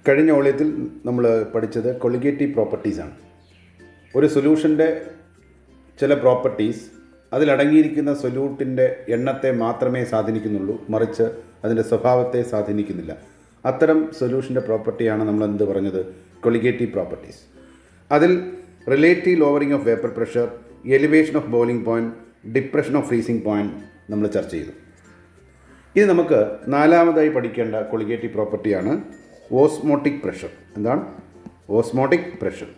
കഴിഞ്ഞ ഓളയത്തിൽ നമ്മൾ പഠിച്ചത് കൊളിഗേറ്റീവ് പ്രോപ്പർട്ടീസാണ്. ഒരു സൊല്യൂഷൻ്റെ ചില പ്രോപ്പർട്ടീസ് അതിലടങ്ങിയിരിക്കുന്ന സൊല്യൂട്ടിൻ്റെ എണ്ണത്തെ മാത്രമേ സ്വാധീനിക്കുന്നുള്ളൂ, മറിച്ച് അതിൻ്റെ സ്വഭാവത്തെ സ്വാധീനിക്കുന്നില്ല. അത്തരം സൊല്യൂഷൻ്റെ പ്രോപ്പർട്ടിയാണ് നമ്മൾ എന്ത് പറഞ്ഞത്, കൊളിഗേറ്റീവ് പ്രോപ്പർട്ടീസ്. അതിൽ relative lowering of vapour pressure, elevation of boiling point, depression of freezing point നമ്മൾ ചർച്ച ചെയ്തു. ഇത് നമുക്ക് നാലാമതായി പഠിക്കേണ്ട കൊളിഗേറ്റീവ് പ്രോപ്പർട്ടിയാണ് ഓസ്മോട്ടിക് പ്രഷർ. എന്താണ് ഓസ്മോട്ടിക് പ്രഷർ?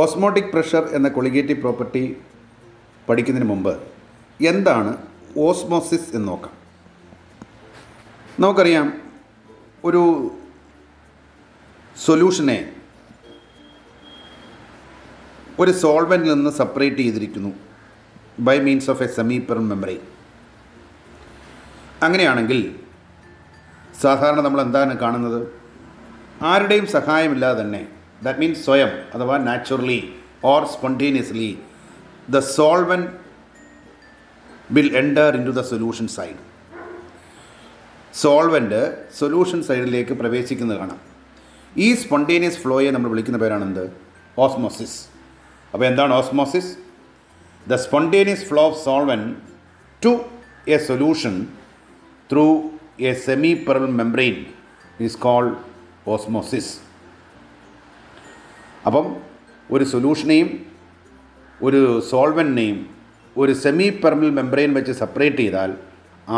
ഓസ്മോട്ടിക് പ്രഷർ എന്ന കൊളിഗേറ്റീവ് പ്രോപ്പർട്ടി പഠിക്കുന്നതിന് മുമ്പ് എന്താണ് ഓസ്മോസിസ് എന്ന് നോക്കാം. നമുക്കറിയാം, ഒരു സൊല്യൂഷനെ ഒരു സോൾവെൻറ്റിൽ നിന്ന് സെപ്പറേറ്റ് ചെയ്തിരിക്കുന്നു by means of a semi permanent membrane. അങ്ങനെയാണെങ്കിൽ സാധാരണ നമ്മൾ എന്താണ് കാണുന്നത്, ആരുടെയും സഹായമില്ലാതെ തന്നെ, ദാറ്റ് മീൻസ് സ്വയം അഥവാ naturally or spontaneously the solvent will enter in to the solution side. Solvent solution സൈഡിലേക്ക് പ്രവേശിക്കുന്നത് കാണാം. ഈ സ്പോണ്ടേനിയസ് ഫ്ലോയെ നമ്മൾ വിളിക്കുന്ന പേരാണ് എന്ത്, ഓസ്മോസിസ്. അപ്പോൾ എന്താണ് osmosis? The spontaneous flow of solvent to a solution through a semi permanent membrane is called osmosis. അപ്പം ഒരു സൊല്യൂഷനെയും ഒരു സോൾവെൻറ്റിനെയും ഒരു സെമി പെർമനന്റ് മെംബ്രെയിൻ വെച്ച് സെപ്പറേറ്റ് ചെയ്താൽ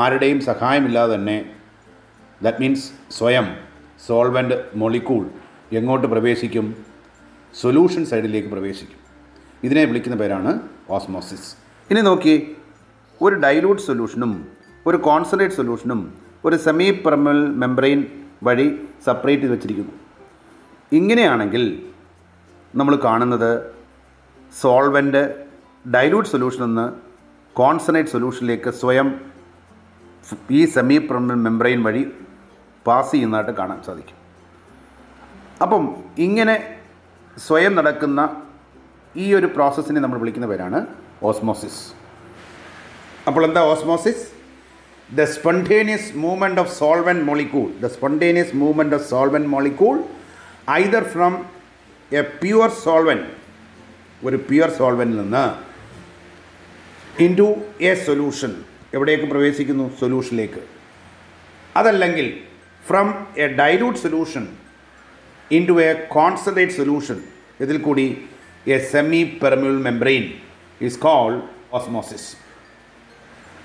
ആരുടെയും സഹായമില്ലാതെ തന്നെ, ദാറ്റ് മീൻസ് സ്വയം സോൾവെൻറ്റ് മോളിക്യൂൾ എങ്ങോട്ട് പ്രവേശിക്കും, സൊല്യൂഷൻ സൈഡിലേക്ക് പ്രവേശിക്കും. ഇതിനെ വിളിക്കുന്ന പേരാണ് ഓസ്മോസിസ്. ഇനി നോക്കി, ഒരു ഡൈലൂട്ട് സൊല്യൂഷനും ഒരു കോൺസെൻട്രേറ്റ് സൊല്യൂഷനും ഒരു സെമി പെർമനന്റ് മെംബ്രെയിൻ വഴി സെപ്പറേറ്റ് ചെയ്ത് വെച്ചിരിക്കുന്നു. ഇങ്ങനെയാണെങ്കിൽ നമ്മൾ കാണുന്നത് സോൾവെൻറ്റ് ഡൈലൂട്ട് സൊല്യൂഷനിൽ നിന്ന് കോൺസെൻട്രേറ്റ് സൊല്യൂഷനിലേക്ക് സ്വയം ഈ സെമി പെർമനന്റ് മെംബ്രെയിൻ വഴി പാസ് ചെയ്യുന്നതായിട്ട് കാണാൻ സാധിക്കും. അപ്പം ഇങ്ങനെ സ്വയം നടക്കുന്ന ഈ ഒരു പ്രോസസ്സിനെ നമ്മൾ വിളിക്കുന്ന പേരാണ് ഓസ്മോസിസ്. അപ്പോൾ എന്താ osmosis? The spontaneous movement of solvent molecule, the spontaneous movement of solvent molecule either from a pure solvent, ഒരു പ്യുവർ സോൾവെൻറ്റിൽ നിന്ന് ഇൻറ്റു എ സൊല്യൂഷൻ, എവിടേക്ക് പ്രവേശിക്കുന്നു, സൊല്യൂഷനിലേക്ക്. അതല്ലെങ്കിൽ from a dilute solution into a concentrate solution, ഇതിൽ കൂടി a semi permanent membrane is called osmosis.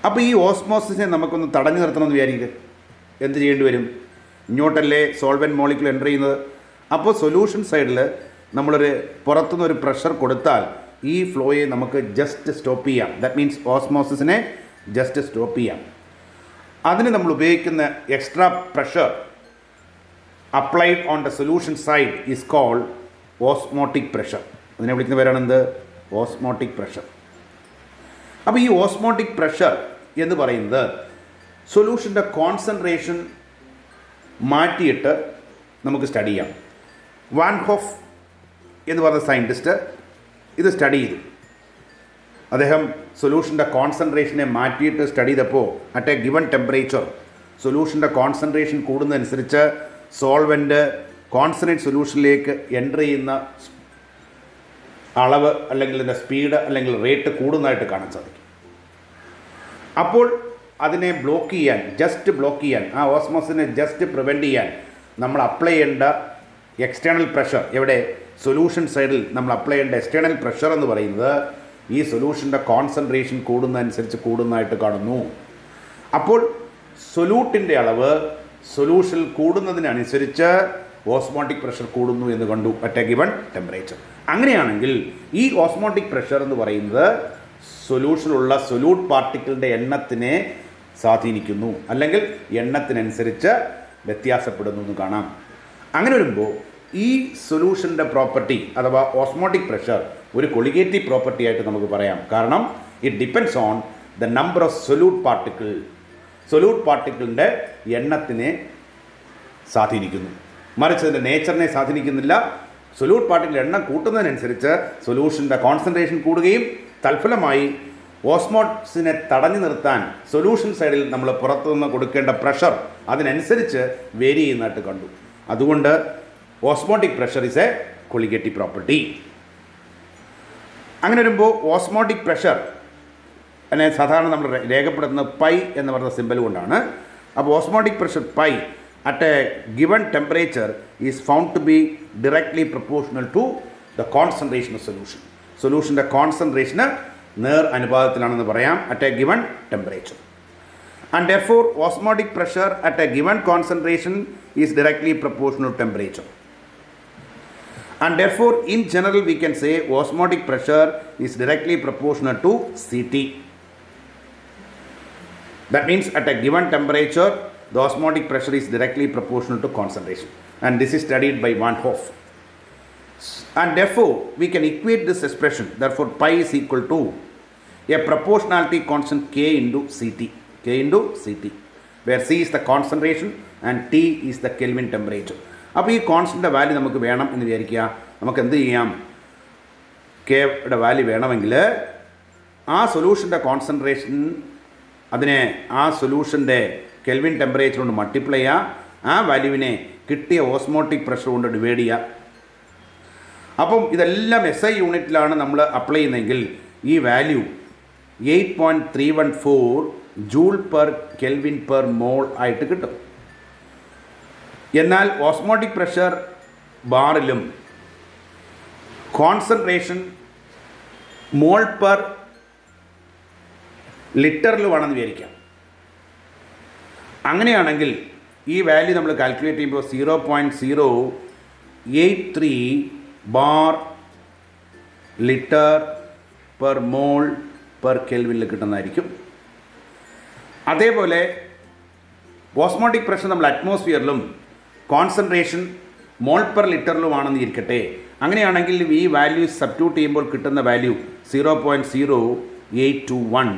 അപ്പോൾ ഈ ഓസ്മോസിസിനെ നമുക്കൊന്ന് തടഞ്ഞു നിർത്തണമെന്ന് വിചാരിക്കുക, എന്ത് ചെയ്യേണ്ടി വരും? ഇങ്ങോട്ടല്ലേ സോൾവെൻറ്റ് മോളിക്യൂൾ എൻ്റർ ചെയ്യുന്നത്. അപ്പോൾ സൊല്യൂഷൻ സൈഡിൽ നമ്മളൊരു പുറത്തുനിന്നൊരു പ്രഷർ കൊടുത്താൽ ഈ ഫ്ലോയെ നമുക്ക് ജസ്റ്റ് സ്റ്റോപ്പ് ചെയ്യാം. ദാറ്റ് മീൻസ് ഓസ്മോസിസിനെ ജസ്റ്റ് സ്റ്റോപ്പ് ചെയ്യാം. അതിന് നമ്മൾ ഉപയോഗിക്കുന്ന extra pressure applied on the solution side is called osmotic pressure. അതിനെ വിളിക്കുന്ന പേരാണ് എന്ത്, ഓസ്മോട്ടിക് പ്രഷർ. അപ്പോൾ ഈ ഓസ്മോട്ടിക് പ്രഷർ എന്ന് പറയുന്നത് സൊല്യൂഷൻ്റെ കോൺസെൻട്രേഷൻ മാറ്റിയിട്ട് നമുക്ക് സ്റ്റഡി ചെയ്യാം. വാൻ ഹോഫ് എന്ന് പറഞ്ഞ സയൻറ്റിസ്റ്റ് ഇത് സ്റ്റഡി ചെയ്തു. അദ്ദേഹം സൊല്യൂഷൻ്റെ കോൺസെൻട്രേഷനെ മാറ്റിയിട്ട് സ്റ്റഡി ചെയ്തപ്പോൾ അറ്റ് എ ഗിവൺ ടെമ്പറേച്ചർ സൊല്യൂഷൻ്റെ കോൺസെൻട്രേഷൻ കൂടുന്നതനുസരിച്ച് സോൾവെൻറ്റ് കോൺസെൻട്രേറ്റ് സൊല്യൂഷനിലേക്ക് എൻ്റർ ചെയ്യുന്ന അളവ് അല്ലെങ്കിൽ ഇതിൻ്റെ സ്പീഡ് അല്ലെങ്കിൽ റേറ്റ് കൂടുന്നതായിട്ട് കാണാൻ സാധിക്കും. അപ്പോൾ അതിനെ ബ്ലോക്ക് ചെയ്യാൻ, ജസ്റ്റ് ബ്ലോക്ക് ചെയ്യാൻ, ആ ഓസ്മോസിനെ ജസ്റ്റ് പ്രിവെൻറ്റ് ചെയ്യാൻ നമ്മൾ അപ്ലൈ ചെയ്യേണ്ട എക്സ്റ്റേണൽ പ്രഷർ, എവിടെ, സൊല്യൂഷൻ സൈഡിൽ നമ്മൾ അപ്ലൈ ചെയ്യേണ്ട എക്സ്റ്റേണൽ പ്രഷർ എന്ന് പറയുന്നത് ഈ സൊല്യൂഷൻ്റെ കോൺസെൻട്രേഷൻ കൂടുന്നതനുസരിച്ച് കൂടുന്നതായിട്ട് കാണുന്നു. അപ്പോൾ സൊല്യൂട്ടിൻ്റെ അളവ് സൊല്യൂഷനിൽ കൂടുന്നതിനനുസരിച്ച് ഓസ്മോട്ടിക് പ്രഷർ കൂടുന്നു എന്ന് കണ്ടു അറ്റ് എ ഗിവൺ ടെമ്പറേച്ചർ. അങ്ങനെയാണെങ്കിൽ ഈ ഓസ്മോട്ടിക് പ്രഷർ എന്ന് പറയുന്നത് സൊല്യൂഷനിലുള്ള സൊല്യൂട്ട് പാർട്ടിക്കിളിൻ്റെ എണ്ണത്തിനെ സ്വാധീനിക്കുന്നു, അല്ലെങ്കിൽ എണ്ണത്തിനനുസരിച്ച് വ്യത്യാസപ്പെടുന്നു എന്ന് കാണാം. അങ്ങനെ വരുമ്പോൾ ഈ സൊല്യൂഷൻ്റെ പ്രോപ്പർട്ടി അഥവാ ഓസ്മോട്ടിക് പ്രഷർ ഒരു കൊളിഗേറ്റീവ് പ്രോപ്പർട്ടി ആയിട്ട് നമുക്ക് പറയാം. കാരണം it depends on the number of solute particle. Solute പാർട്ടിക്കിളിൻ്റെ എണ്ണത്തിനെ സ്വാധീനിക്കുന്നു, മറിച്ച് അതിൻ്റെ നേച്ചറിനെ സ്വാധീനിക്കുന്നില്ല. സൊല്യൂട്ട് പാർട്ടിക്കിൾ എണ്ണം കൂട്ടുന്നതിനനുസരിച്ച് സൊല്യൂഷൻ്റെ കോൺസെൻട്രേഷൻ കൂടുകയും തൽഫലമായി ഓസ്മോസിനെ തടഞ്ഞു നിർത്താൻ സൊല്യൂഷൻ സൈഡിൽ നമ്മൾ പുറത്തുനിന്ന് കൊടുക്കേണ്ട പ്രഷർ അതിനനുസരിച്ച് വേരി ചെയ്യുന്നതായിട്ട് കണ്ടു. അതുകൊണ്ട് osmotic pressure is A colligative property. അങ്ങനെ വരുമ്പോൾ ഓസ്മോട്ടിക് പ്രഷർ അതിനെ സാധാരണ നമ്മൾ രേഖപ്പെടുത്തുന്നത് പൈ എന്ന് പറയുന്ന സിമ്പൽ കൊണ്ടാണ്. അപ്പോൾ osmotic pressure pi at a given temperature is found to be directly proportional to the concentration of solution. സൊല്യൂഷൻ്റെ കോൺസെൻട്രേഷന് നേർ അനുപാതത്തിലാണെന്ന് പറയാം at a given temperature. And therefore osmotic pressure at a given concentration is directly proportional to temperature. And therefore in general we can say osmotic pressure is directly proportional to Ct. That means at a given temperature the osmotic pressure is directly proportional to concentration, and this is studied by Van Hoff. And therefore we can equate this expression, therefore pi is equal to a proportionality constant K into Ct, where C is the concentration and T is the Kelvin temperature. അപ്പോൾ ഈ കോൺസ്റ്റൻ്റെ value നമുക്ക് വേണം എന്ന് വിചാരിക്കുക. നമുക്ക് എന്ത് ചെയ്യാം? കെയുടെ വാല്യൂ വേണമെങ്കിൽ ആ സൊല്യൂഷൻ്റെ കോൺസെൻട്രേഷൻ അതിനെ ആ സൊല്യൂഷൻ്റെ കെൽവിൻ ടെമ്പറേച്ചർ കൊണ്ട് മൾട്ടിപ്ലൈ ചെയ്യുക, ആ വാല്യൂവിനെ കിട്ടിയ ഓസ്മോട്ടിക് പ്രഷർ കൊണ്ട് ഡിവൈഡ് ചെയ്യുക. അപ്പം ഇതെല്ലാം SI യൂണിറ്റിലാണ് നമ്മൾ അപ്ലൈ ചെയ്യുന്നതെങ്കിൽ ഈ value 8.314 joule per kelvin per mole ആയിട്ട് കിട്ടും. എന്നാൽ ഓസ്മോട്ടിക് പ്രഷർ ബാറിലും കോൺസെൻട്രേഷൻ മോൾ പെർ ലിറ്ററിലുമാണെന്ന് വിചാരിക്കാം. അങ്ങനെയാണെങ്കിൽ ഈ വാല്യൂ നമ്മൾ കാൽക്കുലേറ്റ് ചെയ്യുമ്പോൾ 0.083 bar litre per mole per കെൽവിനിൽ കിട്ടുന്നതായിരിക്കും. അതേപോലെ ഓസ്മോട്ടിക് പ്രഷർ നമ്മൾ അറ്റ്മോസ്ഫിയറിലും കോൺസെൻട്രേഷൻ മോൾ പെർ ലിറ്ററിലുമാണെന്ന് ഇരിക്കട്ടെ. അങ്ങനെയാണെങ്കിൽ ഈ വാല്യൂ സബ്സ്റ്റിറ്റ്യൂട്ട് ചെയ്യുമ്പോൾ കിട്ടുന്ന value 0.0821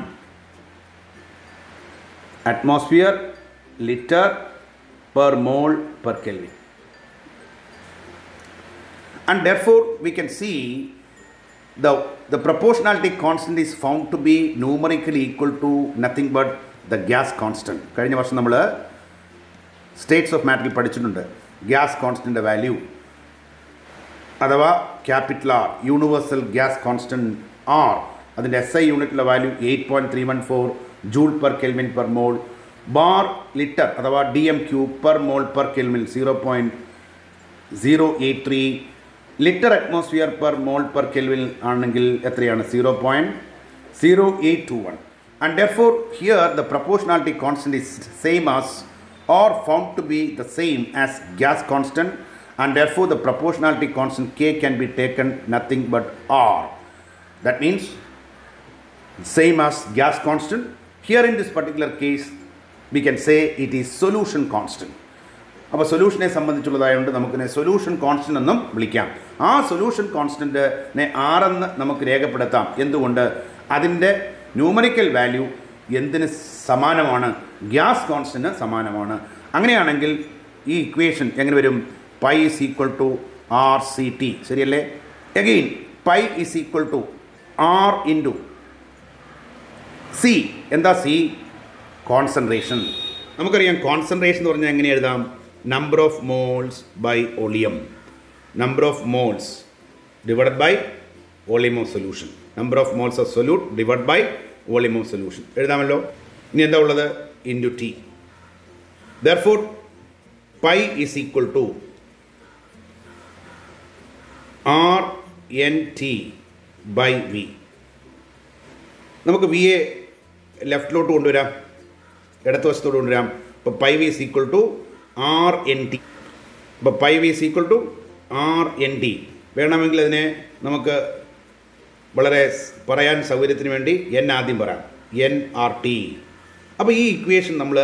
atmosphere liter per mole per Kelvin. And therefore we can see the proportionality constant is found to be numerically equal to nothing but the gas constant. കഴിഞ്ഞ വർഷം നമ്മൾ States of മാറ്ററിൽ പഠിച്ചിട്ടുണ്ട്. Gas constant value അഥവാ capital R universal gas constant R, അതിൻ്റെ SI യൂണിറ്റിലെ value 8.314 joule per kelvin per mole. Bar litre അഥവാ DM³ per mole per kelvin 0.083. Litre atmosphere per mole per kelvin ആണെങ്കിൽ എത്രയാണ്? 0.0821. And therefore here the proportionality constant is same as or found to be the same as gas constant, and therefore the proportionality constant K can be taken nothing but R. That means same as gas constant. Here in this particular case we can say it is solution constant. അപ്പോൾ സൊല്യൂഷനെ സംബന്ധിച്ചുള്ളതായതുകൊണ്ട് നമുക്കിനെ solution constant എന്നും വിളിക്കാം. ആ solution കോൺസ്റ്റൻറ്റിനെ ആറെന്ന് നമുക്ക് രേഖപ്പെടുത്താം. എന്തുകൊണ്ട്? അതിൻ്റെ numerical value എന്തിന് സമാനമാണ്? ഗ്യാസ് കോൺസ്റ്റൻറ്റിന് സമാനമാണ്. അങ്ങനെയാണെങ്കിൽ ഈ ഇക്വേഷൻ എങ്ങനെ വരും? Pi is equal to RCT, ശരിയല്ലേ? Again pi is equal to R into C. എന്താ C? കോൺസെൻട്രേഷൻ. നമുക്കറിയാം കോൺസെൻട്രേഷൻ എന്ന് പറഞ്ഞാൽ എങ്ങനെ എഴുതാം? Number of moles by volume. Number of moles divided by volume of solution. Number of moles of solute divide by volume of solution എഴുതാമല്ലോ. ഇനി എന്താ ഉള്ളത്? Into T. Therefore pi is equal to RNT by V. നമുക്ക് വിയെ ലെഫ്റ്റിലോട്ട് കൊണ്ടുവരാം, ഇടതുവശത്തോട്ട് കൊണ്ടുവരാം. അപ്പോൾ pi V is equal to RNT. അപ്പോൾ pi V is equal to RNT. വേണമെങ്കിൽ അതിനെ നമുക്ക് വളരെ പറയാൻ സൗകര്യത്തിന് വേണ്ടി N ആദ്യം പറയാം, NRT. അപ്പോൾ ഈ ഇക്വേഷൻ നമ്മൾ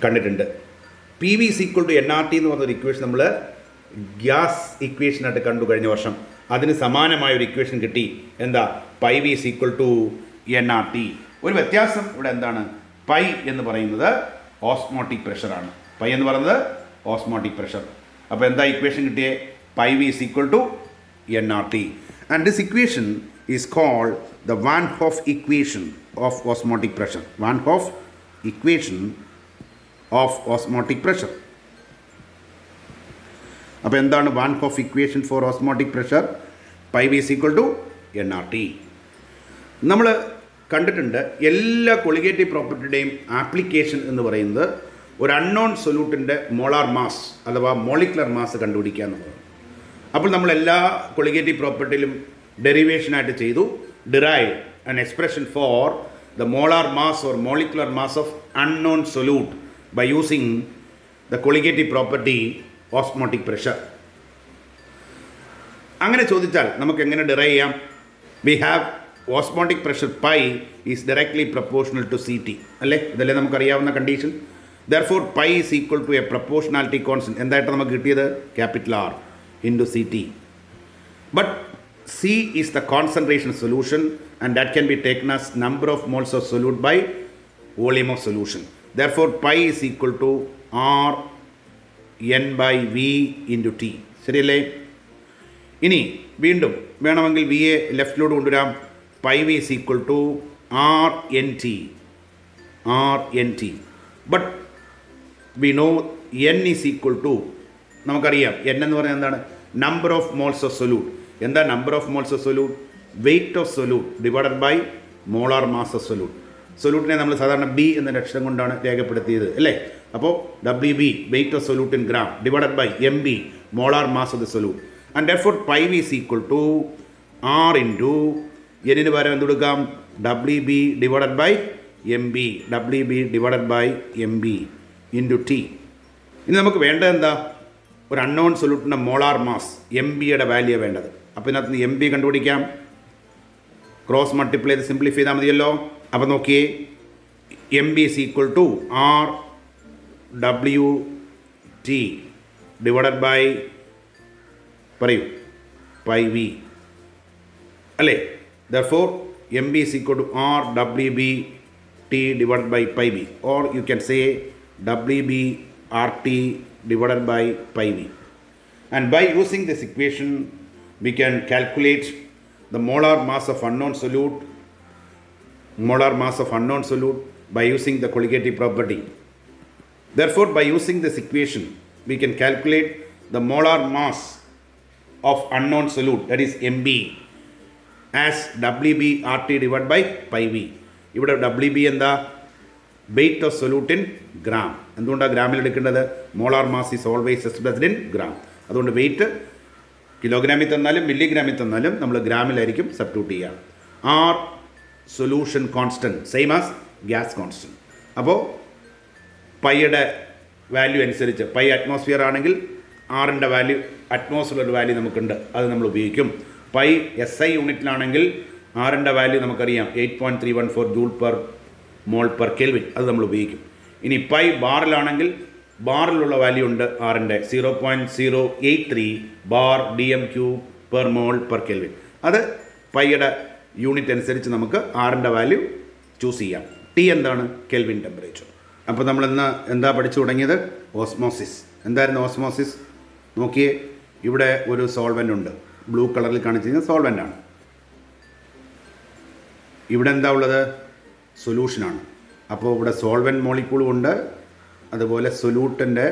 കണ്ടിട്ടുണ്ട്. P V is equal to NRT എന്ന് പറഞ്ഞൊരു ഇക്വേഷൻ നമ്മൾ ഗ്യാസ് ഇക്വേഷനായിട്ട് കണ്ടു കഴിഞ്ഞ വർഷം. അതിന് സമാനമായൊരു ഇക്വേഷൻ കിട്ടി. എന്താ? Pi V is equal to NRT. ഒരു വ്യത്യാസം ഇവിടെ എന്താണ്? പൈ എന്ന് പറയുന്നത് ഓസ്മോട്ടിക് പ്രഷറാണ്. പൈ എന്ന് പറയുന്നത് ഓസ്മോട്ടിക് പ്രഷർ. അപ്പോൾ എന്താ ഇക്വേഷൻ കിട്ടിയേ? Pi V is equal to NRT. And this equation is called the Van Hoff equation of osmotic pressure. Van Hoff equation of osmotic pressure. അപ്പോൾ എന്താണ് van't Hoff equation for osmotic pressure? Pi V is equal to NRT. നമ്മൾ കണ്ടിട്ടുണ്ട് എല്ലാ colligative പ്രോപ്പർട്ടിയുടെയും application എന്ന് പറയുന്നത് ഒരു unknown സൊല്യൂട്ടിൻ്റെ molar mass അഥവാ മോളിക്കുലർ മാസ് കണ്ടുപിടിക്കുക എന്നുള്ളത്. അപ്പോൾ നമ്മൾ എല്ലാ കൊളിഗേറ്റീവ് പ്രോപ്പർട്ടിയിലും ഡെറിവേഷനായിട്ട് ചെയ്തു. Derive an expression for the molar mass or molecular mass of unknown solute by using the colligative property osmotic pressure. അങ്ങനെ ചോദിച്ചാൽ നമുക്ക് എങ്ങനെ ഡിറൈവ് ചെയ്യാം? We have osmotic pressure pi is directly proportional to CT അല്ലേ? ഇതല്ലേ നമുക്കറിയാവുന്ന condition. Therefore pi is equal to a proportionality constant. എന്തായിട്ട് നമുക്ക് കിട്ടിയത്? Capital R into CT. But C is the concentration solution and that can be taken as number of moles of solute by volume of solution. Therefore pi is equal to R N by V into T. ശരിയല്ലേ? ഇനി വീണ്ടും വേണമെങ്കിൽ V യെ ലെഫ്റ്റിലോട്ട് കൊണ്ടുവരാം. Pi V is equal to R N T. But we know N is equal to, നമുക്കറിയാം N എന്ന് പറയുന്നത് എന്താണ്? Number of moles of solute. എന്താ number of moles of solute? Weight of solute divided by molar mass of solute. സൊല്യൂട്ടിനെ നമ്മൾ സാധാരണ B എന്ന അക്ഷരം കൊണ്ടാണ് രേഖപ്പെടുത്തിയത് അല്ലേ? അപ്പോൾ WB weight of solute in gram divided by MB molar mass of the solute. And therefore pi V is equal to R into എന്നിന് പകരം എന്ത് കൊടുക്കാം? WB divided by MB divided by MB into T. ഇനി നമുക്ക് വേണ്ടത് എന്താ? ഒരു unknown സൊല്യൂട്ടിൻ്റെ മോളാർ മാസ് MBയുടെ വാല്യൂ വേണ്ടത്. അപ്പോൾ ഇതിനകത്ത് നിന്ന് MB കണ്ടുപിടിക്കാം. ക്രോസ് മൾട്ടിപ്ലൈ ചെയ്ത് സിംപ്ലിഫൈ ചെയ്താൽ മതിയല്ലോ. അപ്പോൾ നോക്കിയേ, MB is equal to RWT divided by പറയൂ പൈ V അല്ലേ? Therefore MB is equal to RWBT divided by pi V, or you can say WBRT divided by pi V. And by using this equation we can calculate the molar mass of unknown solute by using the colligative property. Therefore by using this equation we can calculate the molar mass of unknown solute, that is MB, as WBRT divided by pi V. ഇവിടെ WB എന്താ? Weight of solute in gram. എന്തുകൊണ്ടാണ് ഗ്രാമിൽ എടുക്കേണ്ടത്? Molar mass is always expressed in gram. അതുകൊണ്ട് weight കിലോഗ്രാമിൽ തന്നാലും മില്ലിഗ്രാമിൽ തന്നാലും നമ്മൾ ഗ്രാമിലായിരിക്കും സബ്സ്റ്റിറ്റ്യൂട്ട് ചെയ്യുക. R solution constant same as gas constant. അപ്പോൾ പൈയുടെ വാല്യൂ അനുസരിച്ച് പൈ അറ്റ്മോസ്ഫിയർ ആണെങ്കിൽ ആറിൻ്റെ വാല്യൂ അറ്റ്മോസ്ഫിയർ വാല്യൂ നമുക്കുണ്ട്, അത് നമ്മൾ ഉപയോഗിക്കും. പൈ SI യൂണിറ്റിലാണെങ്കിൽ ആറിൻ്റെ വാല്യൂ നമുക്കറിയാം 8.314 joule per mole per kelvin, അത് നമ്മൾ ഉപയോഗിക്കും. ഇനി പൈ ബാറിലാണെങ്കിൽ ബാറിലുള്ള വാല്യൂ ഉണ്ട് ആറിൻ്റെ 0.083 bar DM³ per mole per kelvin. അത് പൈയുടെ യൂണിറ്റ് അനുസരിച്ച് നമുക്ക് ആറിൻ്റെ വാല്യൂ ചൂസ് ചെയ്യാം. T എന്താണ്? Kelvin temperature. അപ്പോൾ നമ്മളിന്ന് എന്താ പഠിച്ചു തുടങ്ങിയത്? ഓസ്മോസിസ്. എന്തായിരുന്നു ഓസ്മോസിസ്? നോക്കിയേ, ഇവിടെ ഒരു സോൾവെൻ്റ് ഉണ്ട്, ബ്ലൂ കളറിൽ കാണിച്ചു കഴിഞ്ഞാൽ സോൾവെൻ്റാണ്. ഇവിടെ എന്താ ഉള്ളത്? സൊല്യൂഷനാണ്. അപ്പോൾ ഇവിടെ സോൾവെൻറ്റ് മോളിക്യൂളും ഉണ്ട്, അതുപോലെ സൊല്യൂട്ടിൻ്റെ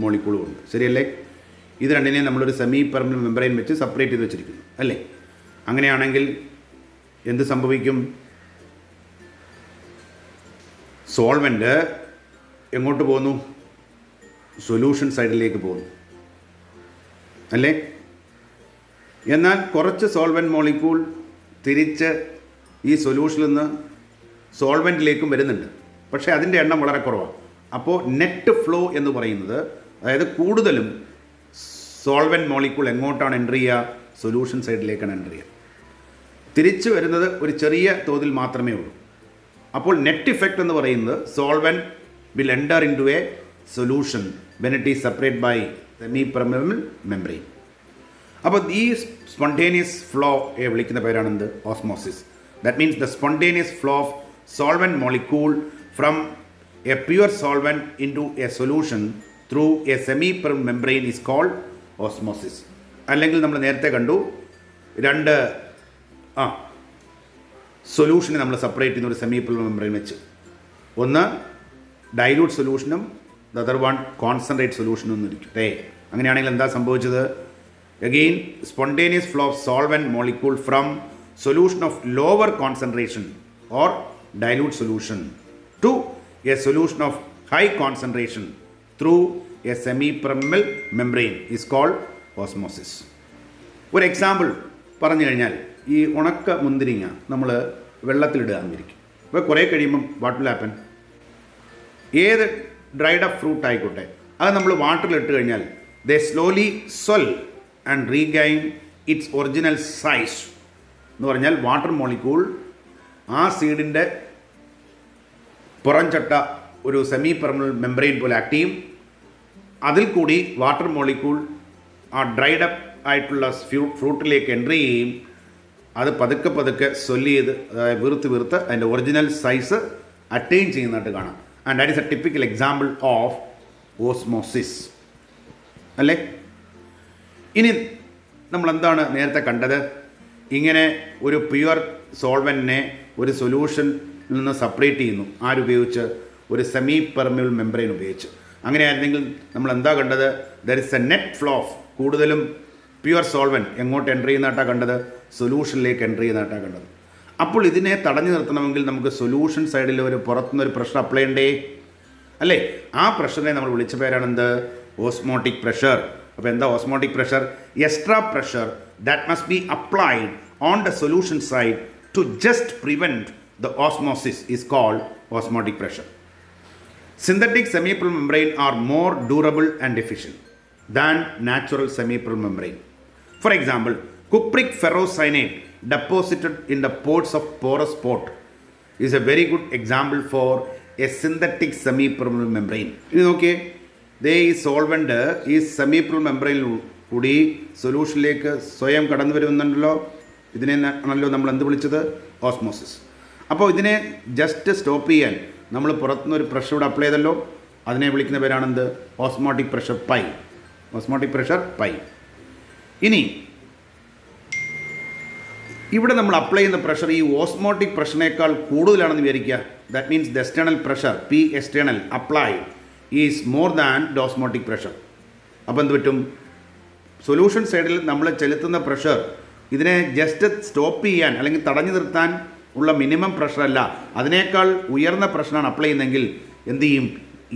മോളിക്യൂളും ഉണ്ട്. ശരിയല്ലേ? ഇത് രണ്ടിനെയും നമ്മളൊരു സെമി പെർമനന്റ് മെമ്പറൈൻ വെച്ച് സെപ്പറേറ്റ് ചെയ്ത് വെച്ചിരിക്കുന്നു അല്ലേ? അങ്ങനെയാണെങ്കിൽ എന്ത് സംഭവിക്കും? സോൾവെൻ്റ് എങ്ങോട്ട് പോകുന്നു? സൊല്യൂഷൻ സൈഡിലേക്ക് പോകുന്നു അല്ലേ? എന്നാൽ കുറച്ച് സോൾവെൻറ്റ് മോളിക്യൂൾ തിരിച്ച് ഈ സൊല്യൂഷനിൽ നിന്ന് സോൾവെൻറ്റിലേക്കും വരുന്നുണ്ട്, പക്ഷേ അതിൻ്റെ എണ്ണം വളരെ കുറവാണ്. അപ്പോൾ നെറ്റ് ഫ്ലോ എന്ന് പറയുന്നത്, അതായത് കൂടുതലും സോൾവെൻറ്റ് മോളിക്യൂൾ എങ്ങോട്ടാണ് എൻ്റർ ചെയ്യുക? സൊല്യൂഷൻ സൈഡിലേക്കാണ് എൻ്റർ ചെയ്യുക. തിരിച്ചു വരുന്നത് ഒരു ചെറിയ തോതിൽ മാത്രമേ ഉള്ളൂ. അപ്പോൾ നെറ്റ് ഇഫക്റ്റ് എന്ന് പറയുന്നത് solvent will enter in to a solution when it is separate by semi permanent membrane. അപ്പോൾ ഈ സ്പോണ്ടേനിയസ് ഫ്ലോ വിളിക്കുന്ന പേരാണെന്ത്? Osmosis. That means the spontaneous flow of solvent molecule from a pure solvent into a solution through a semi permanent membrane is called osmosis. അല്ലെങ്കിൽ നമ്മൾ നേരത്തെ കണ്ടു, രണ്ട് സൊല്യൂഷനെ നമ്മൾ സെപ്പറേറ്റ് ചെയ്യുന്ന ഒരു സെമി പെർമനന്റ് മെംബ്രെയിൻ വെച്ച്. ഒന്ന് ഡൈലൂട്ട് സൊല്യൂഷനും ദ അതർ വൺ കോൺസെൻട്രേറ്റ് സൊല്യൂഷനും എന്ന് ഇരിക്കട്ടെ. അങ്ങനെയാണെങ്കിൽ എന്താ സംഭവിച്ചത്? Again spontaneous flow of solvent molecule from solution of lower concentration or dilute solution to a solution of high concentration through a semi-permeable membrane is called osmosis. ഒരു example പറഞ്ഞു കഴിഞ്ഞാൽ, ഈ ഉണക്ക മുന്തിരിങ്ങ നമ്മൾ വെള്ളത്തിലിടുക എന്നിരിക്കും. അപ്പോൾ കുറേ കഴിയുമ്പം വാട്ട് വിൽ ഹാപ്പൻ? ഏത് ഡ്രൈഡ് അപ്പ് ഫ്രൂട്ട് ആയിക്കോട്ടെ, അത് നമ്മൾ വാട്ടറിലിട്ട് കഴിഞ്ഞാൽ they slowly swell and regain its original size. എന്ന് പറഞ്ഞാൽ വാട്ടർ മോളിക്യൂൾ ആ സീഡിൻ്റെ പുറംചട്ട ഒരു സെമി പെർമനന്റ് മെംബ്രെയിൻ പോലെ ആക്ട് ചെയ്യും. അതിൽ കൂടി വാട്ടർ മോളിക്യൂൾ ആ ഡ്രൈഡ് അപ്പ് ആയിട്ടുള്ള ഫ്രൂട്ടിലേക്ക് എൻട്രി ചെയ്യും. അത് പതുക്കെ പതുക്കെ സ്വെല്ല് ചെയ്ത്, അതായത് വീർത്ത് അതിൻ്റെ ഒറിജിനൽ സൈസ് അറ്റൈൻ ചെയ്യുന്നതായിട്ട് കാണാം. And that is A typical example of osmosis അല്ലേ. ഇനി നമ്മൾ എന്താണ് നേരത്തെ കണ്ടത്? ഇങ്ങനെ ഒരു പ്യുവർ സോൾവെൻറ്റിനെ ഒരു സൊല്യൂഷനിൽ നിന്ന് സെപ്പറേറ്റ് ചെയ്യുന്നു. ആരുപയോഗിച്ച്? ഒരു സെമി പെർമിബിൾ മെംബ്രെയിൻ ഉപയോഗിച്ച്. അങ്ങനെയായിരുന്നെങ്കിൽ നമ്മൾ എന്താ കണ്ടത്? There is A net flow of കൂടുതലും പ്യുവർ സോൾവെൻറ്റ് എങ്ങോട്ട് എൻ്റർ ചെയ്യുന്നതായിട്ടാണ് കണ്ടത്? സൊല്യൂഷനിലേക്ക് എൻ്റർ ചെയ്യുന്നതായിട്ടാണ് കണ്ടത്. അപ്പോൾ ഇതിനെ തടഞ്ഞു നിർത്തണമെങ്കിൽ നമുക്ക് സൊല്യൂഷൻ സൈഡിൽ ഒരു പുറത്തുനിന്നൊരു പ്രഷർ അപ്ലൈ ചെയ്യണ്ടേ അല്ലേ? ആ പ്രഷറിനെ നമ്മൾ വിളിച്ച പേരാണെന്ത്? Osmotic pressure. അപ്പോൾ എന്താ osmotic pressure? Extra pressure that must be applied on the solution side to just prevent the osmosis is called osmotic pressure. Synthetic semi-permeable membrane are more durable and efficient than natural semi-permeable membrane. For example, cupric ferrocyanate deposited in the pores of porous pot is a very good example for a synthetic semi-permeable membrane. ഇത് നോക്കിയേ, ഈ solvent ഈ semi-permanent മെംബ്രെയിനിൽ കൂടി സൊല്യൂഷനിലേക്ക് സ്വയം കടന്നു വരുന്നുണ്ടല്ലോ. ഇതിനെ ആണല്ലോ നമ്മൾ എന്ത് വിളിച്ചത്? ഓസ്മോസിസ്. അപ്പോൾ ഇതിനെ ജസ്റ്റ് സ്റ്റോപ്പ് ചെയ്യാൻ നമ്മൾ പുറത്തുനിന്ന് ഒരു പ്രഷർ ഇവിടെ അപ്ലൈ ചെയ്തല്ലോ. അതിനെ വിളിക്കുന്ന പേരാണെന്ത്? Osmotic pressure pi. Osmotic pressure pi. ഇനി ഇവിടെ നമ്മൾ അപ്ലൈ ചെയ്യുന്ന പ്രഷർ ഈ ഓസ്മോട്ടിക് പ്രഷറിനേക്കാൾ കൂടുതലാണെന്ന് വിചാരിക്കുക. That means the external pressure P external applied is more than the osmotic pressure. അപ്പോൾ എന്ത് പറ്റും? സൊല്യൂഷൻ സൈഡിൽ നമ്മൾ ചെലുത്തുന്ന പ്രഷർ ഇതിനെ ജസ്റ്റ് സ്റ്റോപ്പ് ചെയ്യാൻ അല്ലെങ്കിൽ തടഞ്ഞു നിർത്താൻ ഉള്ള മിനിമം പ്രഷറല്ല, അതിനേക്കാൾ ഉയർന്ന പ്രഷറാണ് അപ്ലൈ ചെയ്യുന്നതെങ്കിൽ എന്ത് ചെയ്യും?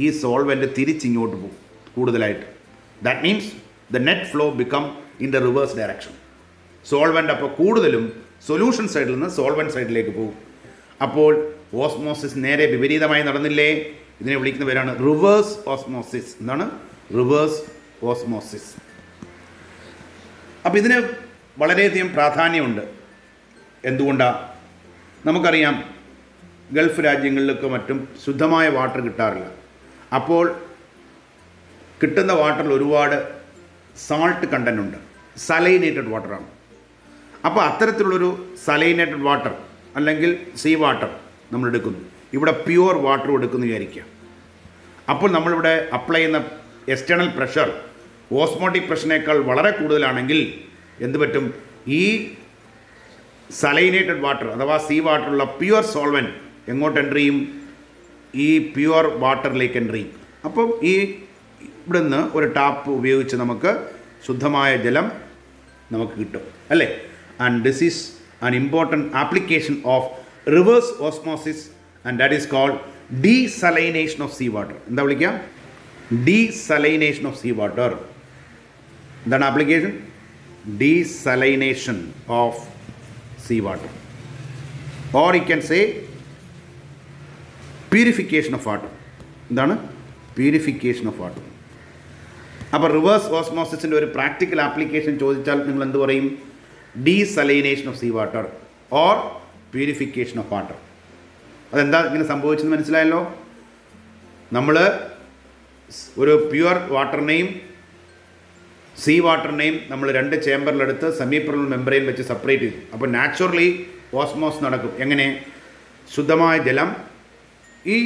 ഈ സോൾവെൻറ്റ് തിരിച്ചിങ്ങോട്ട് പോകും കൂടുതലായിട്ട്. That means the net flow become in the reverse direction. Solvent അപ്പോൾ കൂടുതലും സൊല്യൂഷൻ സൈഡിൽ നിന്ന് സോൾവെൻറ്റ് സൈഡിലേക്ക് പോകും. അപ്പോൾ ഓസ്മോസിസ് നേരെ വിപരീതമായി നടന്നില്ലേ? ഇതിനെ വിളിക്കുന്ന പേരാണ് റിവേഴ്സ് ഓസ്മോസിസ്. എന്താണ് റിവേഴ്സ് ഓസ്മോസിസ്? അപ്പോൾ ഇതിന് വളരെയധികം പ്രാധാന്യമുണ്ട്. എന്തുകൊണ്ടാണ്? നമുക്കറിയാം ഗൾഫ് രാജ്യങ്ങളിലൊക്കെ മറ്റും ശുദ്ധമായ വാട്ടർ കിട്ടാറില്ല. അപ്പോൾ കിട്ടുന്ന വാട്ടറിൽ ഒരുപാട് സാൾട്ട് കണ്ടൻ്റ് ഉണ്ട്, സലൈനേറ്റഡ് വാട്ടറാണ്. അപ്പോൾ അത്തരത്തിലുള്ളൊരു സലൈനേറ്റഡ് വാട്ടർ അല്ലെങ്കിൽ സീ വാട്ടർ നമ്മൾ എടുക്കുന്നു. ഇവിടെ പ്യുവർ വാട്ടർ എടുക്കുന്നു വിചാരിക്കുക. അപ്പോൾ നമ്മളിവിടെ അപ്ലൈ ചെയ്യുന്ന എക്സ്റ്റേണൽ പ്രഷർ ഓസ്മോട്ടിക് പ്രഷറിനേക്കാൾ വളരെ കൂടുതലാണെങ്കിൽ എന്ത് പറ്റും? ഈ സലൈനേറ്റഡ് വാട്ടർ അഥവാ സീ വാട്ടറുള്ള പ്യുവർ സോൾവെൻറ്റ് എങ്ങോട്ട് എൻ്റർ ചെയ്യും? ഈ പ്യുവർ വാട്ടറിലേക്ക് എൻ്റർ ചെയ്യും. അപ്പം ഈ ഇവിടുന്ന് ഒരു ടാപ്പ് ഉപയോഗിച്ച് നമുക്ക് ശുദ്ധമായ ജലം നമുക്ക് കിട്ടും അല്ലേ? And this is an important application of reverse osmosis and that is called desalination of sea water. എന്താ വിളിക്കുക? Desalination of sea water. എന്താണ് application? Desalination of sea water, or you can say purification of water. എന്താണ്? Purification of water. അപ്പോൾ reverse ഓസ്മോസിസിൻ്റെ ഒരു practical application ചോദിച്ചാൽ നിങ്ങൾ എന്ത് പറയും? Desalination of sea water or purification of water. അതെന്താ ഇങ്ങനെ സംഭവിച്ചെന്ന് മനസ്സിലായല്ലോ. നമ്മൾ ഒരു പ്യുവർ വാട്ടറിനെയും സീ വാട്ടറിനെയും നമ്മൾ രണ്ട് ചേമ്പറിലെടുത്ത് സെമി പെർമനന്റ് മെംബ്രെയിൻ വെച്ച് സെപ്പറേറ്റ് ചെയ്തു. അപ്പോൾ നാച്ചുറലി ഓസ്മോസ് നടക്കും. എങ്ങനെ? ശുദ്ധമായ ജലം ഈ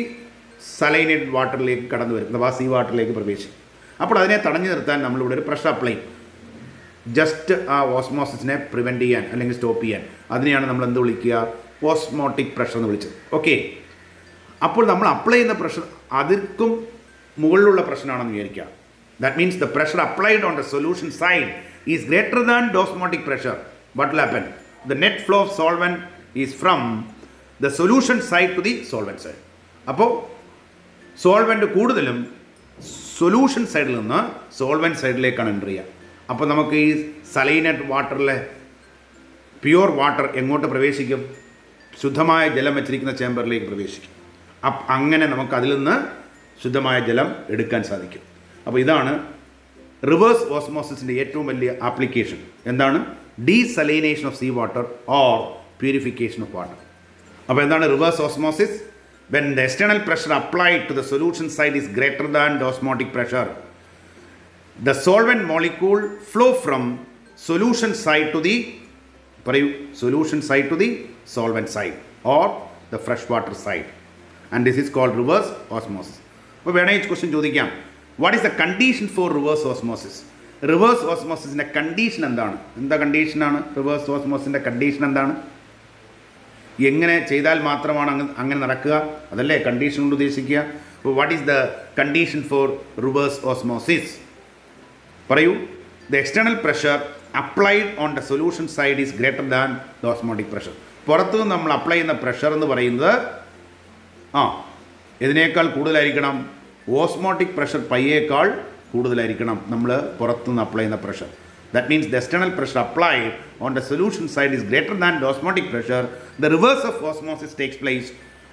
സലൈനേറ്റഡ് വാട്ടറിലേക്ക് കടന്നു വരും, അഥവാ സീ വാട്ടറിലേക്ക് പ്രവേശിക്കും. അപ്പോൾ അതിനെ തടഞ്ഞു നിർത്താൻ നമ്മളിവിടെ ഒരു പ്രഷർ അപ്ലൈ ചെയ്യും. ജസ്റ്റ് ആ ഓസ്മോസിസിനെ പ്രിവെൻറ്റ് ചെയ്യാൻ അല്ലെങ്കിൽ സ്റ്റോപ്പ് ചെയ്യാൻ, അതിനെയാണ് നമ്മൾ എന്ത് വിളിക്കുക, ഓസ്മോട്ടിക് പ്രഷർ എന്ന് വിളിച്ചത്. ഓക്കെ, അപ്പോൾ നമ്മൾ അപ്ലൈ ചെയ്യുന്ന പ്രഷർ അതിർക്കും മുകളിലുള്ള പ്രഷറാണെന്ന് വിചാരിക്കുക. That means the pressure applied on the solution side is greater than the osmotic pressure. What will happen? The net flow of solvent is from the solution side to the solvent side. അപ്പോൾ solvent കൂടുതലും solution സൈഡിൽ നിന്ന് solvent സൈഡിലേക്കാണ് enter ചെയ്യുക. അപ്പോൾ നമുക്ക് ഈ സലൈനേറ്റ് വാട്ടറിലെ pure water എങ്ങോട്ട് പ്രവേശിക്കും? ശുദ്ധമായ ജലം വെച്ചിരിക്കുന്ന ചേമ്പറിലേക്ക് പ്രവേശിക്കും. അങ്ങനെ നമുക്ക് അതിൽ നിന്ന് ശുദ്ധമായ ജലം എടുക്കാൻ സാധിക്കും. അപ്പോൾ ഇതാണ് റിവേഴ്സ് ഓസ്മോസിസിൻ്റെ ഏറ്റവും വലിയ ആപ്ലിക്കേഷൻ. എന്താണ്? Desalination of sea water or purification of water. അപ്പോൾ എന്താണ് reverse osmosis? When the external pressure applied to the solution side is greater than the osmotic pressure, the solvent molecule flow from solution side to the solvent side or the freshwater side, and this is called reverse osmosis. അപ്പോൾ വേണേ ഈ question ചോദിക്കാം, what is the condition for reverse osmosis? Reverse ഓസ്മോസിസിൻ്റെ condition എന്താണ്? എന്താ കണ്ടീഷനാണ് reverse ഓസ്മോസിൻ്റെ condition എന്താണ്? എങ്ങനെ ചെയ്താൽ മാത്രമാണ് അങ്ങനെ നടക്കുക? അതല്ലേ കണ്ടീഷൻ കൊണ്ട് ഉദ്ദേശിക്കുക. അപ്പോൾ what is the condition for reverse osmosis? പറയൂ. The external pressure applied on the solution side is greater than the osmotic pressure. പുറത്തു നിന്ന് നമ്മൾ അപ്ലൈ ചെയ്യുന്ന പ്രഷർ എന്ന് പറയുന്നത് ഇതിനേക്കാൾ കൂടുതലായിരിക്കണം. ഓസ്മോട്ടിക് പ്രഷർ പൈയേക്കാൾ കൂടുതലായിരിക്കണം നമ്മൾ പുറത്തുനിന്ന് അപ്ലൈ ചെയ്യുന്ന pressure. That means the external pressure applied on the solution side is greater than the osmotic pressure. The reverse of osmosis takes place,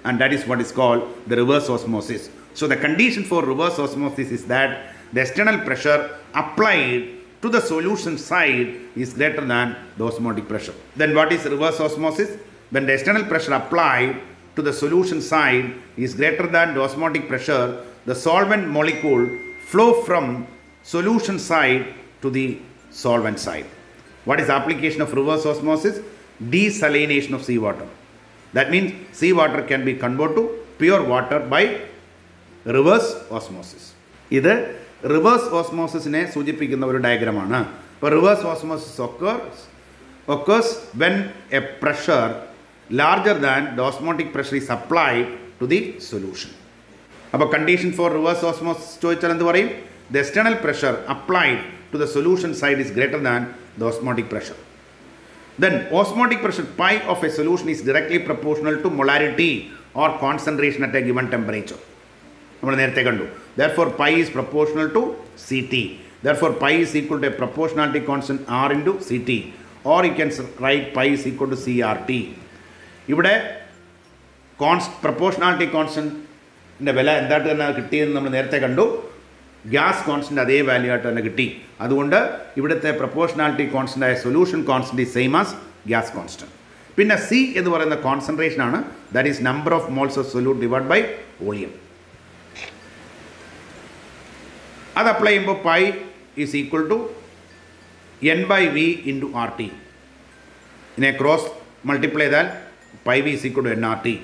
and that is what is called the reverse osmosis. So the condition for reverse osmosis is that the external pressure applied to the solution side is greater than the osmotic pressure. Then what is reverse osmosis? When the external pressure applied to the solution side is greater than the osmotic pressure, the solvent molecule flow from solution side to the solvent side. What is the application of reverse osmosis? Desalination of seawater. That means seawater can be converted to pure water by reverse osmosis. ഇത് reverse ഓസ്മോസിസിനെ സൂചിപ്പിക്കുന്ന ഒരു ഡയഗ്രമാണ്. അപ്പോൾ reverse osmosis occurs when a pressure larger than the osmotic pressure is applied to the solution. അപ്പോൾ condition for reverse osmosis ചോദിച്ചാൽ എന്ത് പറയും? The external pressure applied to the solution side is greater than the osmotic pressure. Then osmotic pressure pi of a solution is directly proportional to molarity or concentration at a given temperature. നമ്മൾ നേരത്തെ കണ്ടു. Therefore pi is proportional to Ct. Therefore pi is equal to a proportionality constant R into Ct, or you can write pi is equal to CRT. ഇവിടെ proportionality കോൺസ്റ്റൻറ്റിൻ്റെ വില എന്തായിട്ട് തന്നെ കിട്ടിയെന്ന് നമ്മൾ നേരത്തെ കണ്ടു. ഗ്യാസ് കോൺസ്റ്റൻ്റ് അതേ വാല്യൂ ആയിട്ട് തന്നെ കിട്ടി. അതുകൊണ്ട് ഇവിടുത്തെ പ്രൊപ്പോർഷണാലിറ്റി കോൺസ്റ്റൻ്റായ solution constant is same as gas constant. പിന്നെ സി എന്ന് പറയുന്ന കോൺസെൻട്രേഷനാണ്. That is number of moles of solute divide by volume. അത് അപ്ലൈ ചെയ്യുമ്പോൾ pi is equal to N by V into R T. ഇതിനെ ക്രോസ് മൾട്ടിപ്ലൈ ചെയ്താൽ pi V is equal to N R T.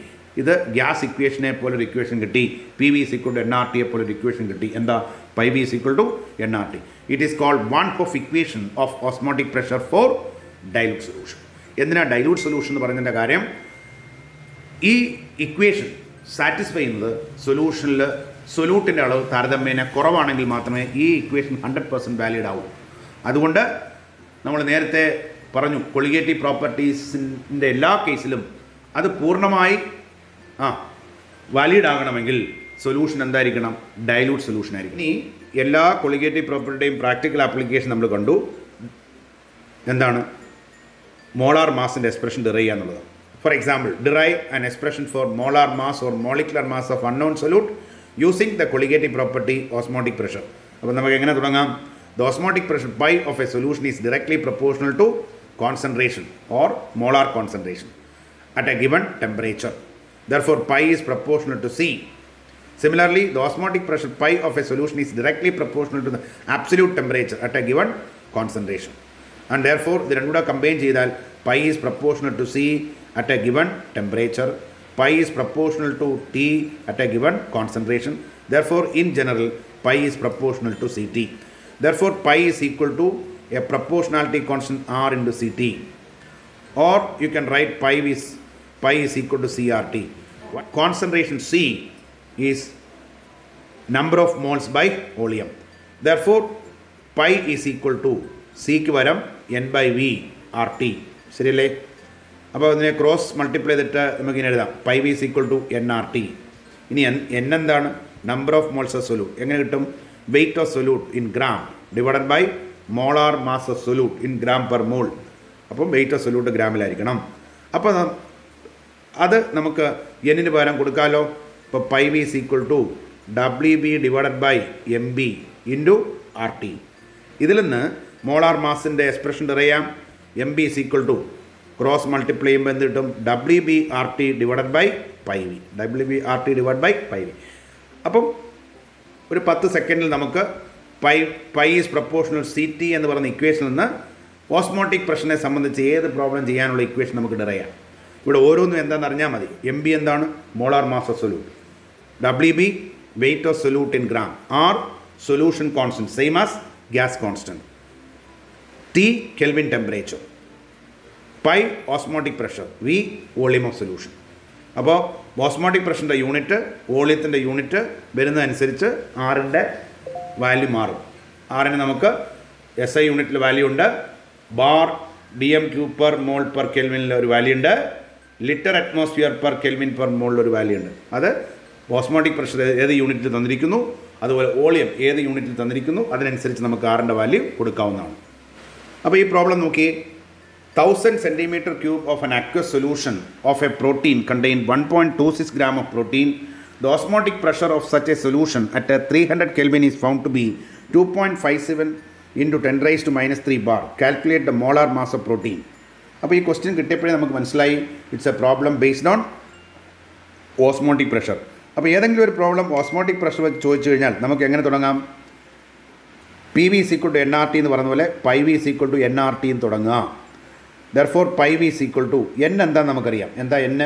ഇത് gas ഇക്വേഷനെ പോലൊരു equation കിട്ടി. P V is equal to N R ടിയെ പോലൊരു ഇക്വേഷൻ കിട്ടി. എന്താ? Pi V is equal to N R T. It is called one of equation of osmotic pressure for dilute solution. എന്തിനാ dilute solution എന്ന് പറയുന്നതിൻ്റെ കാര്യം? ഈ ഇക്വേഷൻ സാറ്റിസ്ഫൈ ചെയ്യുന്നത് സൊല്യൂഷനിൽ സൊല്യൂട്ടിൻ്റെ അളവ് താരതമ്യേന കുറവാണെങ്കിൽ മാത്രമേ ഈ ഇക്വേഷൻ 100% വാലിഡ് ആവൂ. അതുകൊണ്ട് നമ്മൾ നേരത്തെ പറഞ്ഞു, കൊളിഗേറ്റീവ് പ്രോപ്പർട്ടീസിൻ്റെ എല്ലാ കേസിലും അത് പൂർണ്ണമായി വാലിഡ് ആകണമെങ്കിൽ സൊല്യൂഷൻ എന്തായിരിക്കണം? ഡൈലൂട്ട് സൊല്യൂഷൻ ആയിരിക്കും. ഇനി എല്ലാ കൊളിഗേറ്റീവ് പ്രോപ്പർട്ടിയുടെയും പ്രാക്ടിക്കൽ ആപ്ലിക്കേഷൻ നമ്മൾ കണ്ടു. എന്താണ്? മോളാർ മാസിൻ്റെ എക്സ്പ്രഷൻ ഡിറൈവ് ചെയ്യുക എന്നുള്ളത്. For example, derive an expression for molar mass or molecular mass of unknown solute using the colligative property osmotic pressure. അപ്പോൾ നമുക്ക് എങ്ങനെ തുടങ്ങാം? The osmotic pressure pi of a solution is directly proportional to concentration or molar concentration at a given temperature. Therefore pi is proportional to C. Similarly, the osmotic pressure pi of a solution is directly proportional to the absolute temperature at a given concentration, and therefore the rendu combine cheyidal pi is proportional to C at a given temperature, pi is proportional to T at a given concentration. Therefore in general pi is proportional to Ct. Therefore pi is equal to a proportionality constant R into Ct. Or you can write pi is equal to CRT. Concentration C is number of moles by volume. Therefore, pi is equal to C ക്ക് വരം N by V RT. ശരിയല്ലേ? അപ്പോൾ അതിനെ cross multiply ചെയ്തിട്ട് നമുക്ക് ഇങ്ങനെ എഴുതാം pi v is equal to NRT. ഇനി N എന്താണ്? Number of moles of solute. എങ്ങനെ കിട്ടും? Weight of solute in gram divided by molar mass of solute in gram per mole. അപ്പം വെയിറ്റ് ഓഫ് സൊല്യൂട്ട് ഗ്രാമിലായിരിക്കണം. അപ്പോൾ അത് നമുക്ക് എന്നിന് പകരം കൊടുക്കാമല്ലോ. ഇപ്പോൾ pi v is equal to WB divided by MB into RT. ഇതിൽ നിന്ന് മോളാർ മാസിൻ്റെ എക്സ്പ്രഷൻ അറിയാം. MB is equal to cross multiply ചെയ്യുമ്പോൾ എന്ത് കിട്ടും? WB RT divided by pi v. WB RT divide by pi v. അപ്പം ഒരു 10 സെക്കൻഡിൽ നമുക്ക് പൈ ഈസ് പ്രൊപ്പോർഷണൽ CT എന്ന് പറയുന്ന ഇക്വേഷനിൽ നിന്ന് ഓസ്മോട്ടിക് പ്രഷറിനെ സംബന്ധിച്ച് ഏത് പ്രോബ്ലം ചെയ്യാനുള്ള ഇക്വേഷൻ നമുക്ക് ഡെറൈവ്. ഇവിടെ ഓരോന്നും എന്താണെന്ന് അറിഞ്ഞാൽ മതി. MB എന്താണ്? Molar mass of solute. WB weight of solute in gram. R solution constant same as gas constant. T kelvin temperature. Pi osmotic pressure. V volume of solution. അപ്പോൾ osmotic പ്രഷറിൻ്റെ unit വോളിയത്തിൻ്റെ unit വരുന്നതനുസരിച്ച് ആറിൻ്റെ value മാറും. ആറിന് നമുക്ക് SI യൂണിറ്റിൽ value ഉണ്ട്. Bar BM³ per mole per കെൽവിനിൽ ഒരു വാല്യൂ ഉണ്ട്. Litre atmosphere per kelvin per മോളിൽ ഒരു വാല്യൂ ഉണ്ട്. അത് ഓസ്മോട്ടിക് പ്രഷർ ഏത് യൂണിറ്റിൽ തന്നിരിക്കുന്നു, അതുപോലെ വോളിയം ഏത് യൂണിറ്റിൽ തന്നിരിക്കുന്നു, അതിനനുസരിച്ച് നമുക്ക് ആറിൻ്റെ വാല്യൂ കൊടുക്കാവുന്നതാണ്. അപ്പോൾ ഈ പ്രോബ്ലം നോക്കി. 1000 centimeter cube of an aqueous solution of a protein contain 1.26 gram of protein. The osmotic pressure of such a solution at a 300 Kelvin is found to be 2.57 into 10 raised to minus 3 bar. Calculate the molar mass of protein. അപ്പോൾ ഈ question കിട്ടിയപ്പോഴേ നമുക്ക് മനസ്സിലായി it's A problem based on osmotic pressure. അപ്പോൾ ഏതെങ്കിലും ഒരു problem osmotic pressure വെച്ച് ചോദിച്ചു കഴിഞ്ഞാൽ നമുക്ക് എങ്ങനെ തുടങ്ങാം? PV is equal to NRT എന്ന് പറഞ്ഞ പോലെ pi v is equal to NRT എന്ന് തുടങ്ങുക. Therefore, pi v is equal to N എന്താണെന്ന് നമുക്കറിയാം. എന്താ N?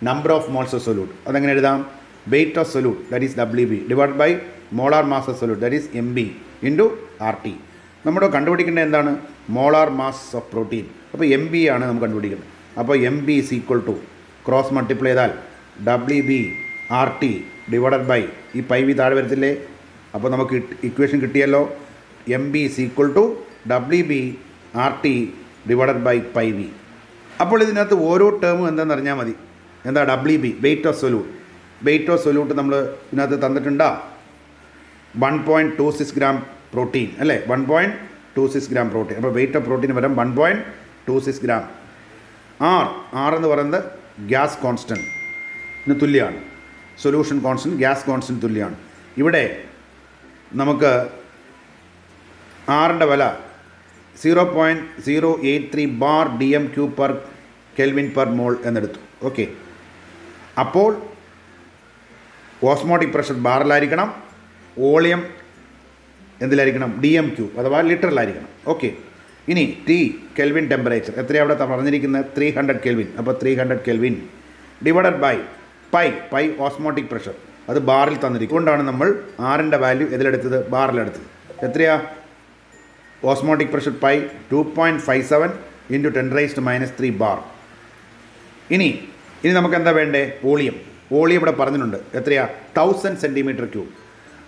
Number of moles of solute. അതെങ്ങനെ എഴുതാം? Weight of solute that is WB divide by molar mass of solute that is MB into RT. നമ്മുടെ കണ്ടുപിടിക്കേണ്ടത് എന്താണ്? Molar mass of protein. അപ്പോൾ MB ആണ് നമുക്ക് കണ്ടുപിടിക്കേണ്ടത്. അപ്പോൾ MB is equal to cross multiply ചെയ്താൽ WB RT ഡിവൈഡഡ് ബൈ ഈ pi v താഴെ വരത്തില്ലേ? അപ്പോൾ നമുക്ക് ഇക്വേഷൻ കിട്ടിയല്ലോ. MB is equal to WB RT divided by pi v. അപ്പോൾ ഇതിനകത്ത് ഓരോ ടേമും എന്താണെന്ന് അറിഞ്ഞാൽ മതി. എന്താ? WB weight of solute. Weight of solute നമ്മൾ ഇതിനകത്ത് തന്നിട്ടുണ്ടോ? 1.26 ഗ്രാം പ്രോട്ടീൻ അല്ലേ? 1.26 ഗ്രാം പ്രോട്ടീൻ. അപ്പോൾ വെയിറ്റ് ഓഫ് പ്രോട്ടീൻ വരാം 1.26 ഗ്രാം. R എന്ന് പറയുന്നത് ഗ്യാസ് കോൺസ്റ്റൻറ്റിന് തുല്യമാണ്. സൊല്യൂഷൻ കോൺസ്റ്റൻറ്റ് ഗ്യാസ് കോൺസ്റ്റൻറ്റ് തുല്യമാണ്. ഇവിടെ നമുക്ക് ആറിൻ്റെ വില 0.083 bar DM³ per kelvin per mole എന്നെടുത്തു. ഓക്കെ. അപ്പോൾ ഓസ്മോട്ടിക് പ്രഷർ ബാറിലായിരിക്കണം, വോളിയം എന്തിലായിരിക്കണം? DM³ അഥവാ ലിറ്ററിലായിരിക്കണം. ഓക്കെ. ഇനി T കെൽവിൻ ടെമ്പറേച്ചർ എത്രയാണ് അവിടെ പറഞ്ഞിരിക്കുന്നത്? 300 കെൽവിൻ. അപ്പോൾ 300 kelvin divided by pi osmotic pressure അത് ബാറിൽ തന്നിരിക്കും. അതുകൊണ്ടാണ് നമ്മൾ ആറിൻ്റെ വാല്യൂ ഇതിലെടുത്തത്? ബാറിലെടുത്തത്. എത്രയാ? Osmotic pressure pi 2.57 into 10 raised to minus 3 bar. ഇനി നമുക്ക് എന്താ വേണ്ടേ? വോളിയം. വോളിയം ഇവിടെ പറഞ്ഞിട്ടുണ്ട്. എത്രയാ? 1000 cm³.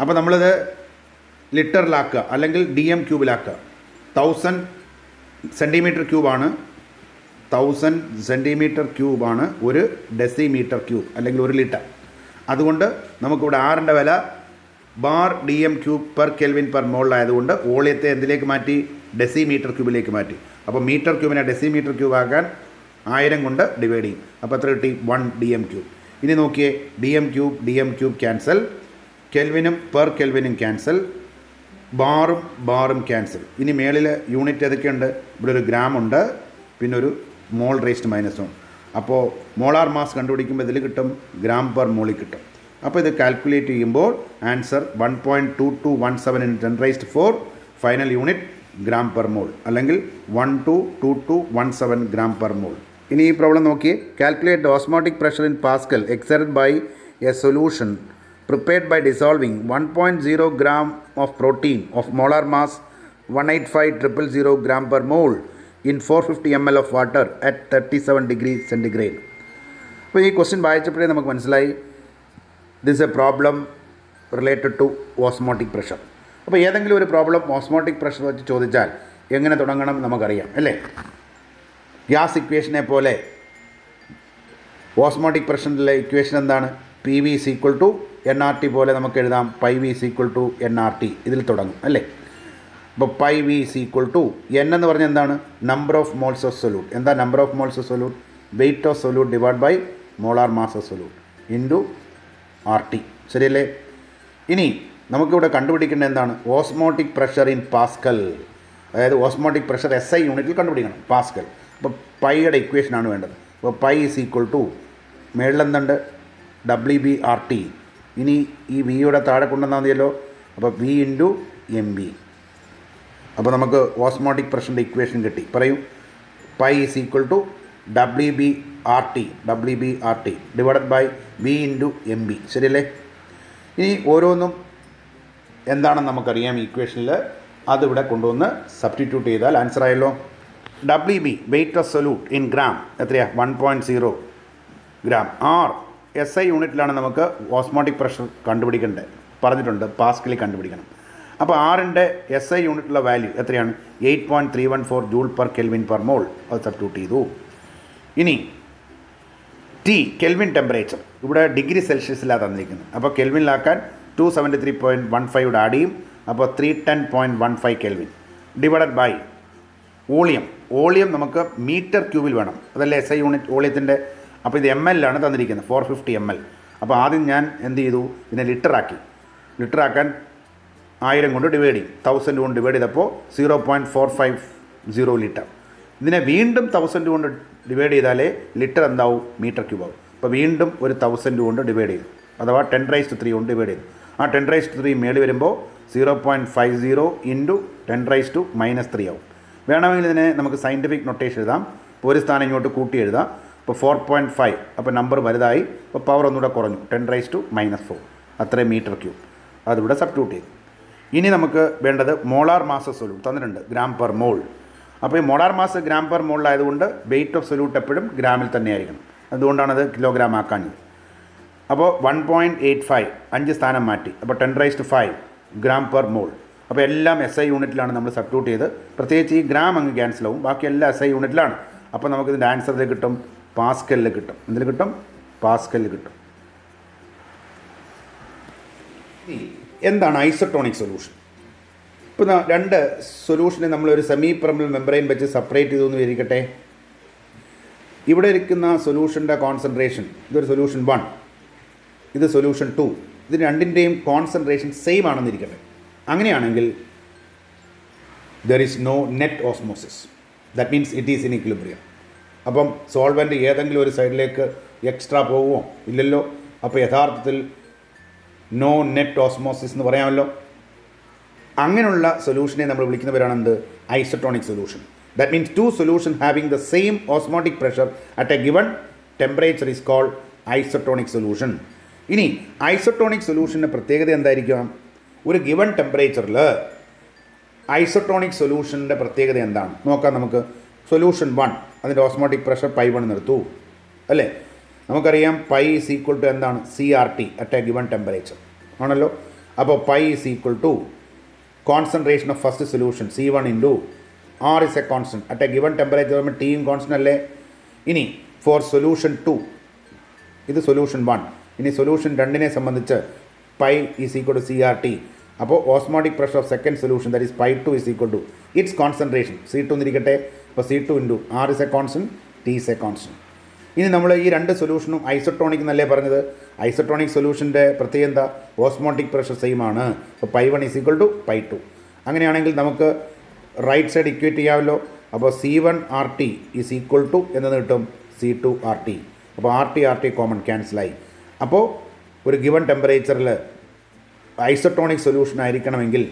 അപ്പോൾ നമ്മളിത് ലിറ്ററിലാക്കുക അല്ലെങ്കിൽ DM³ 1000 cm³ ആണ്. 1000 cm³ ആണ് ഒരു ഡെസിമീറ്റർ³ അല്ലെങ്കിൽ ഒരു ലിറ്റർ. അതുകൊണ്ട് നമുക്കിവിടെ ആറിൻ്റെ വില bar DM³ per kelvin per മോളിലായതുകൊണ്ട് വോളിയത്തെ എന്തിലേക്ക് മാറ്റി? ഡെസിമീറ്റർ³ മാറ്റി. അപ്പോൾ മീറ്റർ³ ഡെസിമീറ്റർ³ ആക്കാൻ 1000 കൊണ്ട് ഡിവൈഡ് ചെയ്യും. അപ്പോൾ എത്ര കിട്ടി? 1 DM³. ഇനി നോക്കിയേ, DM³ ക്യാൻസൽ, കെൽവിനും പെർ കെൽവിനും ക്യാൻസൽ, ബാറും ക്യാൻസൽ. ഇനി മേളിൽ യൂണിറ്റ് ഏതൊക്കെയുണ്ട്? ഇവിടെ ഒരു ഗ്രാം ഉണ്ട്, പിന്നെ ഒരു മോൾ റേസ്റ്റ് -1. അപ്പോൾ മോളാർ മാസ് കണ്ടുപിടിക്കുമ്പോൾ ഇതിൽ കിട്ടും ഗ്രാം പെർ മോളിൽ കിട്ടും. അപ്പോൾ ഇത് കാൽക്കുലേറ്റ് ചെയ്യുമ്പോൾ answer 1.2217 in 10 raised to 4 final unit gram per mole അല്ലെങ്കിൽ 122217 ഗ്രാം പെർ മോൾ. ഇനി ഈ പ്രോബ്ലം നോക്കിയേ. Calculate the osmotic pressure in pascal exerted by a solution prepared by dissolving 1.0 gram of protein of molar mass 185,000 gram per mole in 450 ml of water at 37 degrees centigrade. അപ്പോൾ ഈ question വായിച്ചപ്പോഴേ നമുക്ക് മനസ്സിലായി this a problem related to osmotic pressure. അപ്പോൾ ഏതെങ്കിലും ഒരു problem osmotic pressure വെച്ച് ചോദിച്ചാൽ എങ്ങനെ തുടങ്ങണം നമുക്കറിയാം അല്ലേ. ഗ്യാസ് ഇക്വേഷനെ പോലെ ഓസ്മോട്ടിക് പ്രഷറിലെ ഇക്വേഷൻ എന്താണ്? P V is equal to N R T പോലെ നമുക്ക് എഴുതാം pi V is equal to N R T, ഇതിൽ തുടങ്ങും അല്ലേ. അപ്പോൾ pi V is equal to N എന്ന് പറഞ്ഞാൽ എന്താണ്? Number of moles of solute. എന്താ number of moles of solute? Weight of solute divide by molar mass of solute into R T. ശരിയല്ലേ? ഇനി നമുക്കിവിടെ കണ്ടുപിടിക്കേണ്ടത് എന്താണ്? Osmotic pressure in pascal. അതായത് ഓസ്മോട്ടിക് പ്രഷർ SI യൂണിറ്റിൽ കണ്ടുപിടിക്കണം, പാസ്കൽ. അപ്പോൾ പൈയുടെ ഇക്വേഷനാണ് വേണ്ടത്. അപ്പോൾ പൈ ഈസ് ഈക്വൽ ടു മേളിലെന്തുണ്ട്? WB/RT. ഇനി ഈ വിയുടെ താഴെ കൊണ്ടുവന്നാൽ മതിയല്ലോ. അപ്പോൾ V ഇൻറ്റു MB. അപ്പോൾ നമുക്ക് ഓസ്മോട്ടിക് പ്രഷറിൻ്റെ ഇക്വേഷൻ കിട്ടി. പറയൂ. Pi is equal to WB/RT divided by V into MB. ശരിയല്ലേ? ഇനി ഓരോന്നും എന്താണെന്ന് നമുക്കറിയാം ഈ ഇക്വേഷനിൽ. അതിവിടെ കൊണ്ടുവന്ന് സബ്സ്റ്റിറ്റ്യൂട്ട് ചെയ്താൽ ആൻസർ ആയല്ലോ. WB weight of solute in gram എത്രയാണ്? 1.0 ഗ്രാം. R SI യൂണിറ്റിലാണ് നമുക്ക് ഓസ്മോട്ടിക് പ്രഷർ കണ്ടുപിടിക്കേണ്ടത്, പറഞ്ഞിട്ടുണ്ട് പാസ്കലിൽ കണ്ടുപിടിക്കണം. അപ്പോൾ ആറിൻ്റെ SI യൂണിറ്റുള്ള വാല്യൂ എത്രയാണ്? 8.314 ജൂൾ പെർ കെൽവിൻ പെർ മോൾ. അത് സബ്സ്റ്റിറ്റ്യൂട്ട് ചെയ്തു. ഇനി T കെൽവിൻ ടെമ്പറേച്ചർ ഇവിടെ ഡിഗ്രി സെൽഷ്യസിലാണ് തന്നിരിക്കുന്നത്. അപ്പോൾ കെൽവിനിലാക്കാൻ 273.15 ഇവിടെ ആഡ് ചെയ്യും. അപ്പോൾ 310.15 കെൽവിൻ ഡിവൈഡഡ് ബൈ വോളിയം നമുക്ക് മീറ്റർ ക്യൂബിൽ വേണം, അതല്ലേ SI യൂണിറ്റ് വോളിയത്തിൻ്റെ. അപ്പോൾ ഇത് ML ആണ് തന്നിരിക്കുന്നത്, 450 ml. അപ്പോൾ ആദ്യം ഞാൻ എന്ത് ചെയ്തു? ഇതിനെ ലിറ്ററാക്കാൻ 1000 കൊണ്ട് ഡിവൈഡ് ചെയ്യും. 1000 കൊണ്ട് ഡിവൈഡ് ചെയ്തപ്പോൾ 0.450 ലിറ്റർ. ഇതിനെ വീണ്ടും 1000 കൊണ്ട് ഡിവൈഡ് ചെയ്താലേ ലിറ്റർ എന്താവും? മീറ്റർ ക്യൂബ് ആവും. അപ്പോൾ വീണ്ടും ഒരു 1000 കൊണ്ട് ഡിവൈഡ് ചെയ്തു, അഥവാ 10⁻³ കൊണ്ട് ഡിവൈഡ് ചെയ്തു. ആ 10⁻³ മേളിൽ വരുമ്പോൾ 0.50 ഇൻറ്റു 10⁻³ ആവും. വേണമെങ്കിൽ ഇതിനെ നമുക്ക് സയൻറ്റിഫിക് നൊട്ടേഷൻ എഴുതാം. ഇപ്പോൾ ഒരു സ്ഥാനം ഇങ്ങോട്ട് കൂട്ടി എഴുതാം. അപ്പോൾ 4.5, അപ്പോൾ നമ്പർ വലുതായി, അപ്പോൾ പവർ ഒന്നുകൂടെ കുറഞ്ഞു, 10⁻⁻4 അത്രയും മീറ്റർ ക്യൂബ്. അതിവിടെ സബ്സ്റ്റിറ്റ്യൂട്ട് ചെയ്തു. ഇനി നമുക്ക് വേണ്ടത് മോളാർ മാസ് ഓഫ് സൊല്യൂട്ട് തന്നിട്ടുണ്ട്, ഗ്രാം പെർ മോൾ. അപ്പോൾ ഈ മോളാർ മാസ് ഗ്രാം പെർ മോളിലായതുകൊണ്ട് വെയിറ്റ് ഓഫ് സൊല്യൂട്ട് എപ്പോഴും ഗ്രാമിൽ തന്നെ ആയിരിക്കണം. അതുകൊണ്ടാണത് കിലോഗ്രാം ആക്കാഞ്ഞത്. അപ്പോൾ 1.85 5 സ്ഥാനം മാറ്റി, അപ്പോൾ 10⁻⁵ ഗ്രാം പെർ മോൾ. അപ്പോൾ എല്ലാം SI യൂണിറ്റിലാണ് നമ്മൾ സബ്സ്റ്റിറ്റ്യൂട്ട് ചെയ്ത്. പ്രത്യേകിച്ച് ഈ ഗ്രാം അങ്ങ് ക്യാൻസലാവും, ബാക്കി എല്ലാം SI യൂണിറ്റിലാണ്. അപ്പോൾ നമുക്കിതിൻ്റെ ആൻസർ ഇതിൽ കിട്ടും, പാസ്കലിൽ കിട്ടും. എന്തിൽ കിട്ടും? പാസ്കലിൽ കിട്ടും. എന്താണ് ഐസോട്ടോണിക് സൊല്യൂഷൻ? ഇപ്പോൾ രണ്ട് സൊല്യൂഷനെ നമ്മളൊരു സെമി പെർമനന്റ് മെംബ്രെയിൻ വെച്ച് സെപ്പറേറ്റ് ചെയ്തു എന്ന് വിചാരിക്കട്ടെ. ഇവിടെ ഇരിക്കുന്ന സൊല്യൂഷൻ്റെ കോൺസെൻട്രേഷൻ, ഇതൊരു സൊല്യൂഷൻ 1, ഇത് സൊല്യൂഷൻ 2. ഇത് രണ്ടിൻ്റെയും കോൺസെൻട്രേഷൻ സെയിം ആണെന്നിരിക്കട്ടെ. അങ്ങനെയാണെങ്കിൽ there is no net osmosis. That means it is in equilibrium. അപ്പം സോൾവെൻ്റ് ഏതെങ്കിലും ഒരു സൈഡിലേക്ക് എക്സ്ട്രാ പോകുമോ? ഇല്ലല്ലോ. അപ്പോൾ യഥാർത്ഥത്തിൽ നോ നെറ്റ് ഓസ്മോസിസ് എന്ന് പറയാമല്ലോ. അങ്ങനെയുള്ള സൊല്യൂഷനെ നമ്മൾ വിളിക്കുന്നവരാണെന്ത്? Isotonic solution. That means two solution having the same osmotic pressure at a given temperature is called isotonic solution. ഇനി ഐസോട്ടോണിക് സൊല്യൂഷൻ്റെ പ്രത്യേകത എന്തായിരിക്കും? ഒരു ഗിവൺ ടെമ്പറേച്ചറിൽ ഐസോട്ടോണിക് സൊല്യൂഷൻ്റെ പ്രത്യേകത എന്താണ് നോക്കാം നമുക്ക്. സൊല്യൂഷൻ 1 അതിൻ്റെ ഓസ്മോട്ടിക് പ്രഷർ π1 നിർത്തൂ അല്ലേ. നമുക്കറിയാം പൈ ഈസ് ഈക്വൽ ടു എന്താണ്? CRT at a given temperature ആണല്ലോ. അപ്പോൾ pi is equal to concentration of first solution C1 into R is a constant at a given temperature. നമ്മൾ Tയും കോൺസ്റ്റൻ്റ് അല്ലേ. ഇനി ഫോർ സൊല്യൂഷൻ 2 ഇത് സൊല്യൂഷൻ 1. ഇനി solution 2നെ സംബന്ധിച്ച് pi is equal to CRT. അപ്പോൾ osmotic pressure of second solution that is π2 is equal to its concentration C2 എന്നിരിക്കട്ടെ. അപ്പോൾ C2 into R is a constant, T is a constant. ഇനി നമ്മൾ ഈ രണ്ട് സൊല്യൂഷനും ഐസോട്ടോണിക് എന്നല്ലേ പറഞ്ഞത്. ഐസോട്ടോണിക് സൊല്യൂഷൻ്റെ പ്രത്യേകത എന്താ? ഓസ്മോട്ടിക് പ്രഷർ സെയിം ആണ്. അപ്പോൾ π1 ഈസ് ഈക്വൽ ടു π2. അങ്ങനെയാണെങ്കിൽ നമുക്ക് റൈറ്റ് സൈഡ് ഇക്വേറ്റ് ചെയ്യാമല്ലോ. അപ്പോൾ C1RT ഈസ് ഈക്വൽ ടു എന്നത് കിട്ടും C2RT. അപ്പോൾ RT കോമൺ ക്യാൻസലായി. അപ്പോൾ ഒരു ഗിവൺ ടെമ്പറേച്ചറിൽ ഐസോട്ടോണിക് സൊല്യൂഷൻ ആയിരിക്കണമെങ്കിൽ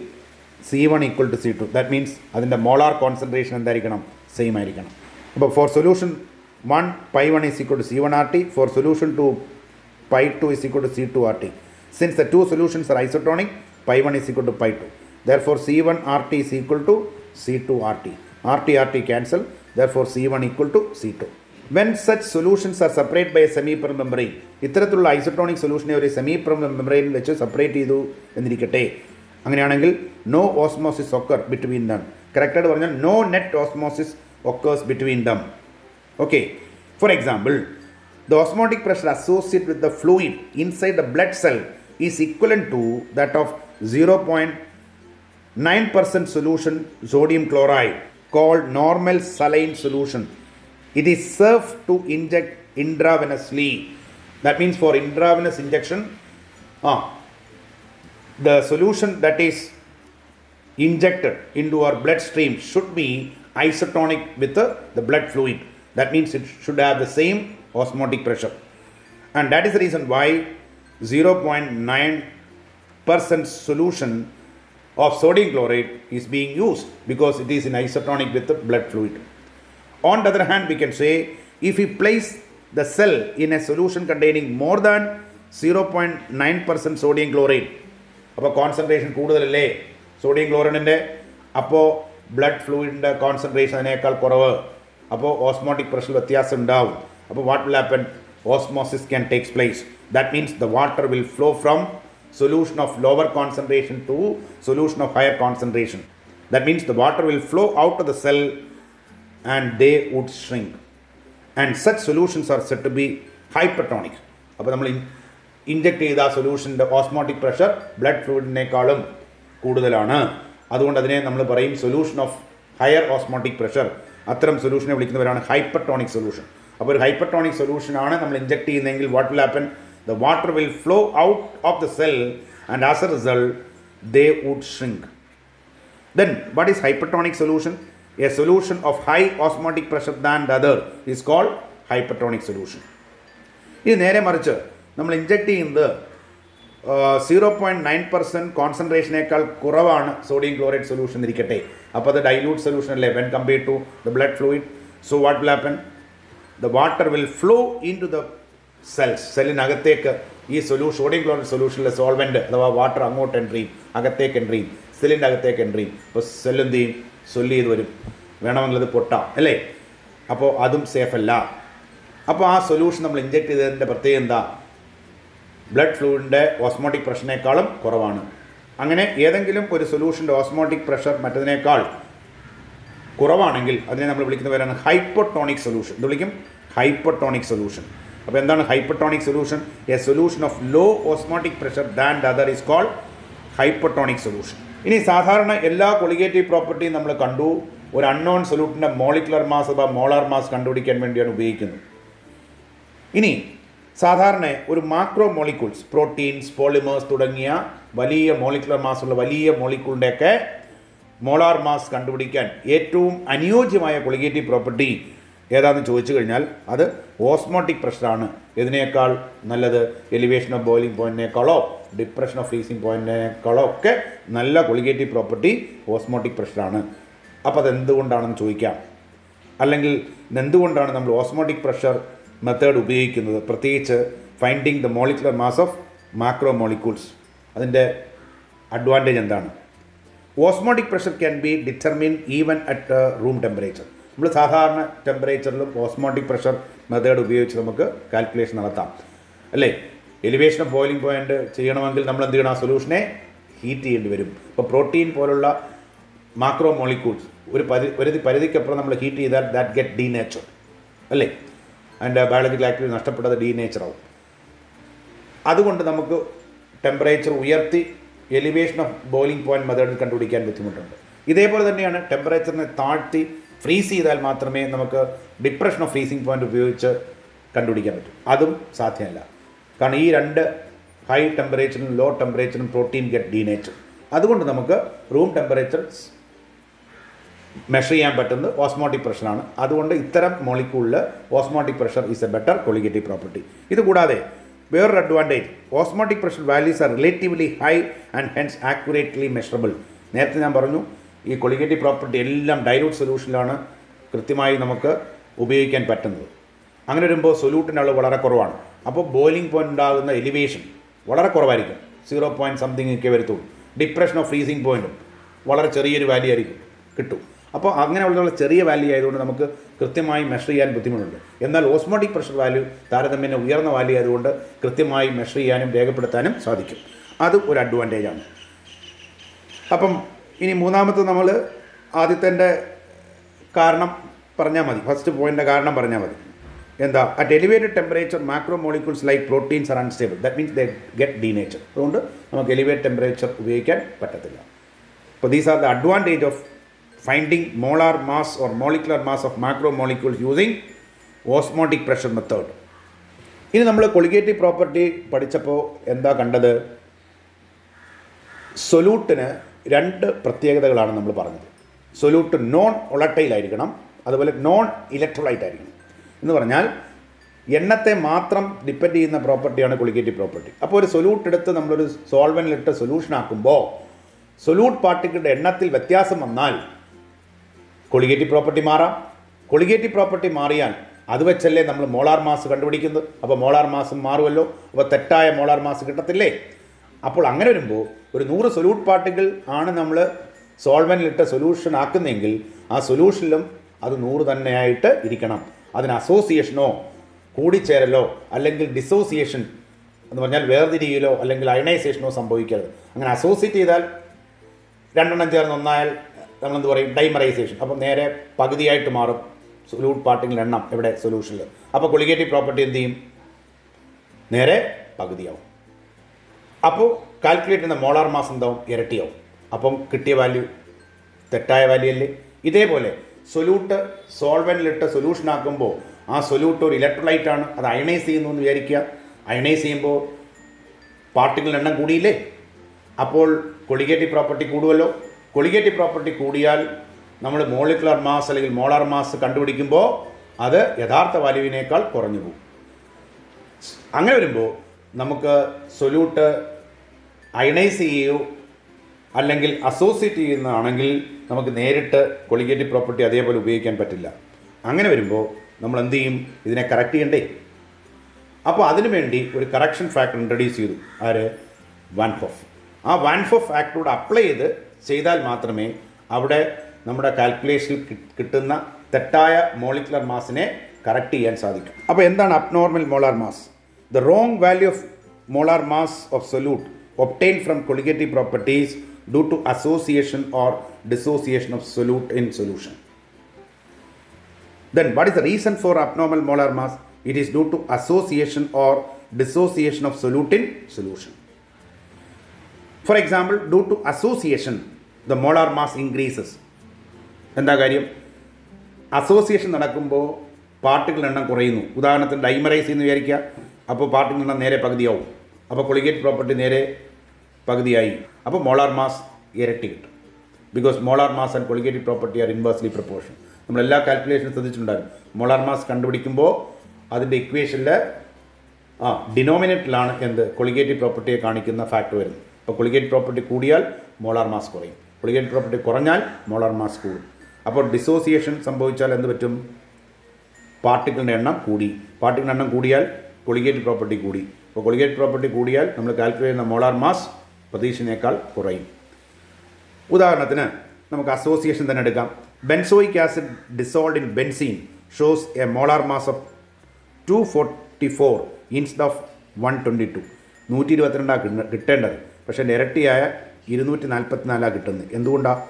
C1 equal to C2. That means അതിൻ്റെ മോളാർ കോൺസെൻട്രേഷൻ എന്തായിരിക്കണം? സെയിം ആയിരിക്കണം. അപ്പോൾ for solution 1 π1 is equal to C1RT. For solution 2 π2 is equal to C2RT. Since the two solutions are isotonic, π1 is equal to π2. therefore C1 RT is equal to C2 RT. RT cancel, therefore C1 equal to C2. When such solutions are separated by a semi-permeable membrane, ഇത്തരത്തിലുള്ള isotonic സൊല്യൂഷനെ ഒരു സെമി-permeable membrane വെച്ച് separate ചെയ്തു എന്നിരിക്കട്ടെ. അങ്ങനെയാണെങ്കിൽ no osmosis occur between them. കറക്റ്റായിട്ട് പറഞ്ഞാൽ no net osmosis occurs between them. Okay, for example, the osmotic pressure associated with the fluid inside the blood cell is equivalent to that of 0.9% solution sodium chloride called normal saline solution. It is served to inject intravenously. That means for intravenous injection, the solution that is injected into our bloodstream should be isotonic with the blood fluid. That means it should have the same osmotic pressure, and that is the reason why 0.9% solution of sodium chloride is being used, because it is in isotonic with the blood fluid. On the other hand, we can say if we place the cell in a solution containing more than 0.9% sodium chloride, അപ്പോൾ concentration കൂടുതലല്ലേ sodium ക്ലോറൈഡിൻ്റെ, അപ്പോൾ blood ഫ്ലൂയിഡിൻ്റെ concentration അതിനേക്കാൾ കുറവ്, അപ്പോൾ osmotic pressure വ്യത്യാസം ഉണ്ടാവും. അപ്പോൾ what will happen? Osmosis can take place. That means the water will flow from solution of lower concentration to solution of higher concentration. That means the water will flow out of the cell and they would shrink. And such solutions are said to be hypertonic. അപ്പോൾ നമ്മൾ inject ചെയ്ത ആ സൊല്യൂഷൻ്റെ osmotic pressure blood ഫ്ലൂയിഡിനേക്കാളും കൂടുതലാണ്. അതുകൊണ്ട് അതിനെ നമ്മൾ പറയും solution of higher osmotic pressure. അത്തരം സൊല്യൂഷനെ വിളിക്കുന്നവരാണ് ഹൈപ്പർട്ടോണിക് സൊല്യൂഷൻ. അപ്പോൾ ഒരു ഹൈപ്പർട്ടോണിക് സൊല്യൂഷനാണ് നമ്മൾ ഇൻജെക്ട് ചെയ്യുന്നതെങ്കിൽ what will happen? The water will flow out of the cell and as a result they would shrink. Then what is hypertonic solution? A solution of high osmotic pressure than the other is called hypertonic solution. ഇത് നേരെ മറിച്ച് നമ്മൾ inject ചെയ്യുന്നത് 0.9% കോൺസെൻട്രേഷനേക്കാൾ കുറവാണ് sodium chloride solution ഇരിക്കട്ടെ. അപ്പോൾ അത് dilute solution അല്ലേ when compared to the blood fluid. So what will happen? The water will flow into the cells. സെല്ലിനകത്തേക്ക് ഈ സോഡിയം ക്ലോറൈഡ് സൊല്യൂഷനിലെ സോൾവെൻറ്റ് അഥവാ വാട്ടർ അങ്ങോട്ട് എൻ്റർ ചെയ്യും, അകത്തേക്ക് എൻ്റർ ചെയ്യും, സെല്ലിൻ്റെ അകത്തേക്ക് എൻ്റർ ചെയ്യും. അപ്പോൾ സെല്ല് എന്ത് ചെയ്യും? സ്വെല്ല് ചെയ്ത് വരും, വേണമെങ്കിൽ അത് പൊട്ടാം അല്ലേ. അപ്പോൾ അതും സേഫ് അല്ല. അപ്പോൾ ആ സൊല്യൂഷൻ നമ്മൾ ഇൻജെക്ട് ചെയ്തതിൻ്റെ പ്രത്യേകത എന്താ? ബ്ലഡ് ഫ്ലൂയിഡിൻ്റെ ഓസ്മോട്ടിക് പ്രഷറിനേക്കാളും കുറവാണ്. അങ്ങനെ ഏതെങ്കിലും ഒരു സൊല്യൂഷൻ്റെ ഓസ്മോട്ടിക് പ്രഷർ മറ്റതിനേക്കാൾ കുറവാണെങ്കിൽ അതിനെ നമ്മൾ വിളിക്കുന്നവരാണ് ഹൈപ്പോട്ടോണിക് സൊല്യൂഷൻ. ഇത് വിളിക്കും ഹൈപ്പോട്ടോണിക് സൊല്യൂഷൻ. അപ്പോൾ എന്താണ് hypotonic solution? A solution of low osmotic pressure than the other is called hypotonic solution. ഇനി സാധാരണ എല്ലാ കൊളിഗേറ്റീവ് പ്രോപ്പർട്ടിയും നമ്മൾ കണ്ടു. ഒരു അൺനോൺ സൊല്യൂട്ടിൻ്റെ മോളിക്കുലർ മാസ് അഥവാ മോളാർ മാസ് കണ്ടുപിടിക്കാൻ വേണ്ടിയാണ് ഉപയോഗിക്കുന്നത്. ഇനി സാധാരണ ഒരു മാക്രോ മോളിക്യൂൾസ്, പ്രോട്ടീൻസ്, പോളിമേഴ്സ് തുടങ്ങിയ വലിയ മോളിക്കുലർ മാസുള്ള വലിയ മോളിക്യൂളിൻ്റെയൊക്കെ മോളാർ മാസ് കണ്ടുപിടിക്കാൻ ഏറ്റവും അനുയോജ്യമായ കൊളിഗേറ്റീവ് പ്രോപ്പർട്ടി ഏതാണെന്ന് ചോദിച്ചു കഴിഞ്ഞാൽ അത് ഓസ്മോട്ടിക് പ്രഷറാണ്. ഇതിനേക്കാൾ നല്ലത് എലിവേഷൻ ഓഫ് ബോയിലിംഗ് പോയിൻറ്റിനേക്കാളോ ഡിപ്രഷൻ ഓഫ് ഫ്രീസിംഗ് പോയിൻറ്റിനേക്കാളോ ഒക്കെ നല്ല കൊളിഗേറ്റീവ് പ്രോപ്പർട്ടി ഓസ്മോട്ടിക് പ്രഷറാണ്. അപ്പോൾ അതെന്തുകൊണ്ടാണെന്ന് ചോദിക്കാം. അല്ലെങ്കിൽ എന്തുകൊണ്ടാണ് നമ്മൾ ഓസ്മോട്ടിക് പ്രഷർ മെത്തേഡ് ഉപയോഗിക്കുന്നത്, പ്രത്യേകിച്ച് finding the molecular mass of macro molecules? അതിൻ്റെ അഡ്വാൻറ്റേജ് എന്താണ്? Osmotic pressure can be determine even at room temperature. നമ്മൾ സാധാരണ ടെമ്പറേച്ചറിലും ഓസ്മോട്ടിക് പ്രഷർ മെത്തേഡ് ഉപയോഗിച്ച് നമുക്ക് കാൽക്കുലേഷൻ നടത്താം അല്ലേ. എലിവേഷൻ ഓഫ് ബോയിലിംഗ് പോയിൻറ്റ് ചെയ്യണമെങ്കിൽ നമ്മൾ എന്ത് ചെയ്യണം? ആ സൊല്യൂഷനെ ഹീറ്റ് ചെയ്യേണ്ടി വരും. ഇപ്പോൾ പ്രോട്ടീൻ പോലുള്ള മാക്രോ മോളിക്യൂൾസ് ഒരു പരിധിക്കപ്പുറം നമ്മൾ ഹീറ്റ് ചെയ്താൽ ദാറ്റ് ഗെറ്റ് ഡീനേച്ചർ അല്ലേ, അതിൻ്റെ ബയോളജിക്കൽ ആക്ടിവിറ്റി നഷ്ടപ്പെട്ടത് ഡീനേച്ചറാവും. അതുകൊണ്ട് നമുക്ക് ടെമ്പറേച്ചർ ഉയർത്തി എലിവേഷൻ ഓഫ് ബോയിലിംഗ് പോയിൻറ്റ് മെത്തേഡിൽ കണ്ടുപിടിക്കാൻ ബുദ്ധിമുട്ടുണ്ട്. ഇതേപോലെ തന്നെയാണ് ടെമ്പറേച്ചറിനെ താഴ്ത്തി ഫ്രീസ് ചെയ്താൽ മാത്രമേ നമുക്ക് ഡിപ്രഷൻ ഓഫ് ഫ്രീസിംഗ് പോയിൻറ്റ് ഉപയോഗിച്ച് കണ്ടുപിടിക്കാൻ പറ്റും. അതും സാധ്യമല്ല. കാരണം ഈ രണ്ട് ഹൈ ടെമ്പറേച്ചറിനും ലോ ടെമ്പറേച്ചറിനും പ്രോട്ടീൻ ഗെറ്റ് ഡീനേച്ചർ. അതുകൊണ്ട് നമുക്ക് റൂം ടെമ്പറേച്ചർ മെഷർ ചെയ്യാൻ പറ്റുന്നത് ഓസ്മോട്ടിക് പ്രഷറാണ്. അതുകൊണ്ട് ഇത്തരം മോളിക്യൂളിൽ osmotic pressure is a better colligative property. ഇതുകൂടാതെ വേറൊരു advantage, osmotic pressure values are relatively high and hence accurately measurable. നേരത്തെ ഞാൻ പറഞ്ഞു ഈ കൊളിഗേറ്റീവ് പ്രോപ്പർട്ടി എല്ലാം ഡൈലൂട്ട് സൊല്യൂഷനിലാണ് കൃത്യമായി നമുക്ക് ഉപയോഗിക്കാൻ പറ്റുന്നത്. അങ്ങനെ വരുമ്പോൾ സൊല്യൂട്ടിൻ്റെ അളവ് വളരെ കുറവാണ്. അപ്പോൾ ബോയിലിംഗ് പോയിൻ്റ് ഉണ്ടാകുന്ന എലിവേഷൻ വളരെ കുറവായിരിക്കും, 0 point something ഒക്കെ വരത്തുള്ളൂ. ഡിപ്രഷൻ ഓഫ് ഫ്രീസിംഗ് പോയിൻറ്റും വളരെ ചെറിയൊരു വാല്യൂ ആയിരിക്കും കിട്ടും. അപ്പോൾ അങ്ങനെയുള്ള ചെറിയ വാല്യൂ ആയതുകൊണ്ട് നമുക്ക് കൃത്യമായി മെഷർ ചെയ്യാൻ ബുദ്ധിമുട്ടുണ്ട്. എന്നാൽ ഓസ്മോട്ടിക് പ്രഷർ വാല്യൂ താരതമ്യേന ഉയർന്ന വാല്യൂ ആയതുകൊണ്ട് കൃത്യമായി മെഷർ ചെയ്യാനും രേഖപ്പെടുത്താനും സാധിക്കും. അത് ഒരു അഡ്വാൻറ്റേജാണ്. അപ്പം ഇനി മൂന്നാമത്തെ നമ്മൾ ആദ്യത്തെ കാരണം പറഞ്ഞാൽ മതി. ഫസ്റ്റ് പോയിൻ്റിൻ്റെ കാരണം പറഞ്ഞാൽ മതി. എന്താ? At elevated temperature macro molecules like proteins are unstable. That means they get denature. അതുകൊണ്ട് നമുക്ക് എലിവേറ്റഡ് ടെമ്പറേച്ചർ ഉപയോഗിക്കാൻ പറ്റത്തില്ല. അപ്പോൾ these are the advantage of finding molar mass or molecular mass of macromolecules using osmotic pressure method. ഇനി നമ്മൾ colligative property പഠിച്ചപ്പോൾ എന്താ കണ്ടത്? സൊല്യൂട്ടിന് 2 പ്രത്യേകതകളാണ് നമ്മൾ പറഞ്ഞത്. സൊല്യൂട്ട് നോൺ വോളറ്റൈൽ ആയിരിക്കണം, അതുപോലെ നോൺ ഇലക്ട്രോലൈറ്റ് ആയിരിക്കണം. എന്ന് പറഞ്ഞാൽ എണ്ണത്തെ മാത്രം ഡിപ്പെൻഡ് ചെയ്യുന്ന പ്രോപ്പർട്ടിയാണ് കൊളിഗേറ്റീവ് പ്രോപ്പർട്ടി. അപ്പോൾ ഒരു സൊല്യൂട്ട് എടുത്ത് നമ്മളൊരു സോൾവെൻറ്റിലിട്ട് സൊല്യൂഷൻ ആക്കുമ്പോൾ സൊല്യൂട്ട് പാർട്ടിക്കിളുടെ എണ്ണത്തിൽ വ്യത്യാസം വന്നാൽ കൊളിഗേറ്റീവ് പ്രോപ്പർട്ടി മാറാം. കൊളിഗേറ്റീവ് പ്രോപ്പർട്ടി മാറിയാൽ അത് വെച്ചല്ലേ നമ്മൾ മോളാർ മാസ് കണ്ടുപിടിക്കുന്നത്. അപ്പോൾ മോളാർ മാസും മാറുമല്ലോ. അപ്പോൾ തെറ്റായ മോളാർ മാസ് കിട്ടത്തില്ലേ? അപ്പോൾ അങ്ങനെ വരുമ്പോൾ ഒരു 100 സൊല്യൂട്ട് പാർട്ടിക്കിൾ ആണ് നമ്മൾ സോൾവെൻറ്റിലിട്ട് സൊല്യൂഷൻ ആക്കുന്നതെങ്കിൽ ആ സൊല്യൂഷനിലും അത് 100 തന്നെയായിട്ട് ഇരിക്കണം. അതിന് അസോസിയേഷനോ കൂടിച്ചേരലോ അല്ലെങ്കിൽ ഡിസോസിയേഷൻ എന്ന് പറഞ്ഞാൽ വേർതിരിയലോ അല്ലെങ്കിൽ അയണൈസേഷനോ സംഭവിക്കരുത്. അങ്ങനെ അസോസിയേറ്റ് ചെയ്താൽ 2 ചേർന്ന് ഒന്നായാൽ നമ്മളെന്ത് പറയും? ഡൈമറൈസേഷൻ. അപ്പം നേരെ പകുതിയായിട്ട് മാറും സൊല്യൂട്ട് പാർട്ടിക്കിൾ എണ്ണം ഇവിടെ സൊല്യൂഷനിൽ. അപ്പോൾ കൊളിഗേറ്റീവ് പ്രോപ്പർട്ടി എന്ത് ചെയ്യും? നേരെ പകുതിയാവും. അപ്പോൾ കാൽക്കുലേറ്റ് ചെയ്യുന്ന മോളാർ മാസ് എന്താവും? ഇരട്ടിയാവും. അപ്പം കിട്ടിയ വാല്യൂ തെറ്റായ വാല്യൂ അല്ലേ? ഇതേപോലെ സൊല്യൂട്ട് സോൾവെൻറ്റിലിട്ട് സൊല്യൂഷൻ ആക്കുമ്പോൾ ആ സൊല്യൂട്ട് ഒരു ഇലക്ട്രോലൈറ്റ് ആണ്. അത് അയണൈസ് ചെയ്യുന്നു എന്ന് വിചാരിക്കുക. അയണൈസ് ചെയ്യുമ്പോൾ പാർട്ടിക്കിളിൻ്റെ എണ്ണം കൂടിയില്ലേ? അപ്പോൾ കൊളിഗേറ്റീവ് പ്രോപ്പർട്ടി കൂടുമല്ലോ. കൊളിഗേറ്റീവ് പ്രോപ്പർട്ടി കൂടിയാൽ നമ്മൾ മോളിക്കുലർ മാസ് അല്ലെങ്കിൽ മോളാർ മാസ് കണ്ടുപിടിക്കുമ്പോൾ അത് യഥാർത്ഥ വാല്യൂവിനേക്കാൾ കുറഞ്ഞു പോകും. അങ്ങനെ വരുമ്പോൾ നമുക്ക് സൊല്യൂട്ട് അയണൈസ് ചെയ്യുകയോ അല്ലെങ്കിൽ അസോസിയേറ്റ് ചെയ്യുന്നതാണെങ്കിൽ നമുക്ക് നേരിട്ട് കൊളിഗേറ്റീവ് പ്രോപ്പർട്ടി അതേപോലെ ഉപയോഗിക്കാൻ പറ്റില്ല. അങ്ങനെ വരുമ്പോൾ നമ്മൾ എന്ത് ചെയ്യും? ഇതിനെ കറക്റ്റ് ചെയ്യണ്ടേ? അപ്പോൾ അതിനുവേണ്ടി ഒരു കറക്ഷൻ ഫാക്ടർ ഇൻട്രൊഡ്യൂസ് ചെയ്തു. ആര്? Van Hoff. ആ വാൻ ഹോഫ് ഫാക്ടറോട് അപ്ലൈ ചെയ്താൽ മാത്രമേ അവിടെ നമ്മുടെ കാൽക്കുലേഷനിൽ കിട്ടുന്ന തെറ്റായ മോളിക്കുലർ മാസിനെ കറക്റ്റ് ചെയ്യാൻ സാധിക്കും. അപ്പോൾ എന്താണ് abnormal molar mass? The wrong value of molar mass of solute obtained from colligative properties due to association or dissociation of solute in solution. Then what is the reason for abnormal molar mass? It is due to association or dissociation of solute in solution. For example, due to association, the molar mass increases. എന്താ കാര്യം? Association നടക്കുമ്പോൾ particle എണ്ണം കുറയുന്നു. ഉദാഹരണത്തിന് dimerise എന്ന് വിചാരിക്കുക. അപ്പോൾ particle എണ്ണം നേരെ പകുതിയാവും. അപ്പോൾ കൊളിഗേറ്റ് പ്രോപ്പർട്ടി നേരെ പകുതിയായി. അപ്പോൾ മോളാർ മാസ് ഇരട്ടി കിട്ടും. Because molar mass and colligative property are inversely proportion. നമ്മളെല്ലാ കാൽക്കുലേഷനും ശ്രദ്ധിച്ചിട്ടുണ്ടായിരുന്നു. മോളാർ മാസ് കണ്ടുപിടിക്കുമ്പോൾ അതിൻ്റെ ഇക്വേഷനിൽ ഡിനോമിനേറ്ററിലാണ് എന്ത്? കൊളിഗേറ്റീവ് പ്രോപ്പർട്ടിയെ കാണിക്കുന്ന ഫാക്ടർ വരുന്നത്. അപ്പോൾ കൊളിഗേറ്റീവ് പ്രോപ്പർട്ടി കൂടിയാൽ മോളാർ മാസ് കുറയും. കൊളിഗേറ്റീവ് പ്രോപ്പർട്ടി കുറഞ്ഞാൽ മോളാർ മാസ് കൂടും. അപ്പോൾ ഡിസോസിയേഷൻ സംഭവിച്ചാൽ എന്ത് പറ്റും? പാർട്ടിക്കിളിൻ്റെ എണ്ണം കൂടി. പാർട്ടിക്കിളിൻ്റെ എണ്ണം കൂടിയാൽ കൊളിഗേറ്റീവ് പ്രോപ്പർട്ടി കൂടി. അപ്പോൾ കൊളിഗേറ്റീവ് പ്രോപ്പർട്ടി കൂടിയാൽ നമ്മൾ കാൽക്കുലേറ്റ് ചെയ്യുന്ന മോളാർ മാസ് പ്രതീക്ഷിച്ചതിനേക്കാൾ കുറയും. ഉദാഹരണത്തിന് നമുക്ക് അസോസിയേഷൻ തന്നെ എടുക്കാം. Benzoic acid dissolved in benzene shows A molar mass of 244 instead of 122. 122 കിട്ടേണ്ടത്, പക്ഷേ ഇരട്ടിയായ 244 കിട്ടുന്നത്. എന്തുകൊണ്ടാണ്?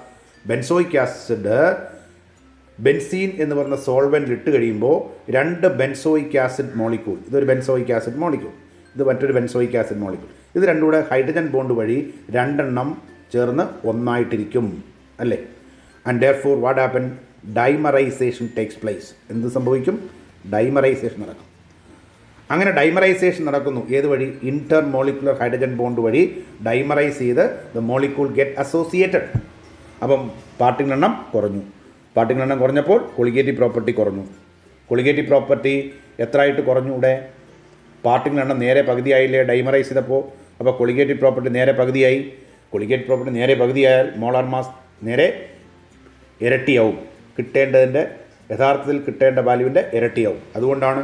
ബെൻസോയിക് ആസിഡ് ബെൻസീൻ എന്ന് പറഞ്ഞ സോൾവെൻറ്റിൽ ഇട്ട് കഴിയുമ്പോൾ 2 ബെൻസോയിക് ആസിഡ് മോളിക്യൂൾ, ഇതൊരു ബെൻസോയിക് ആസിഡ് മോളിക്യൂൾ, ഇത് മറ്റൊരു ബെൻസോയിക് ആസിഡ് മോളിക്യൂൾ, ഇത് രണ്ടും കൂടെ ഹൈഡ്രജൻ ബോണ്ട് വഴി 2 എണ്ണം ചേർന്ന് ഒന്നായിട്ടിരിക്കും അല്ലേ? And therefore what happen? Dimerisation takes place. എന്ത് സംഭവിക്കും? ഡൈമറൈസേഷൻ നടക്കും. അങ്ങനെ ഡൈമറൈസേഷൻ നടക്കുന്നു. ഏത് വഴി? ഇൻറ്റർ മോളിക്കുലർ ഹൈഡ്രജൻ ബോണ്ട് വഴി ഡൈമറൈസ് ചെയ്ത് ദ മോളിക്യൂൾ ഗെറ്റ് അസോസിയേറ്റഡ്. അപ്പം പാർട്ടിക്കിൾ എണ്ണം കുറഞ്ഞു. പാർട്ടിക്കിൾ എണ്ണം കുറഞ്ഞപ്പോൾ കൊളിഗേറ്റീവ് പ്രോപ്പർട്ടി കുറഞ്ഞു. കൊളിഗേറ്റീവ് പ്രോപ്പർട്ടി എത്രയായിട്ട് കുറഞ്ഞു? ഇവിടെ പാർട്ടിക്കിൾ എണ്ണം നേരെ പകുതിയായില്ലേ ഡൈമറൈസ് ചെയ്തപ്പോൾ? അപ്പോൾ കൊളിഗേറ്റീവ് പ്രോപ്പർട്ടി നേരെ പകുതിയായി. കൊളിഗേറ്റീവ് പ്രോപ്പർട്ടി നേരെ പകുതിയായാൽ മോളാർ മാസ് നേരെ ഇരട്ടിയാവും. കിട്ടേണ്ടതിൻ്റെ യഥാർത്ഥത്തിൽ കിട്ടേണ്ട വാല്യൂവിൻ്റെ ഇരട്ടിയാവും. അതുകൊണ്ടാണ്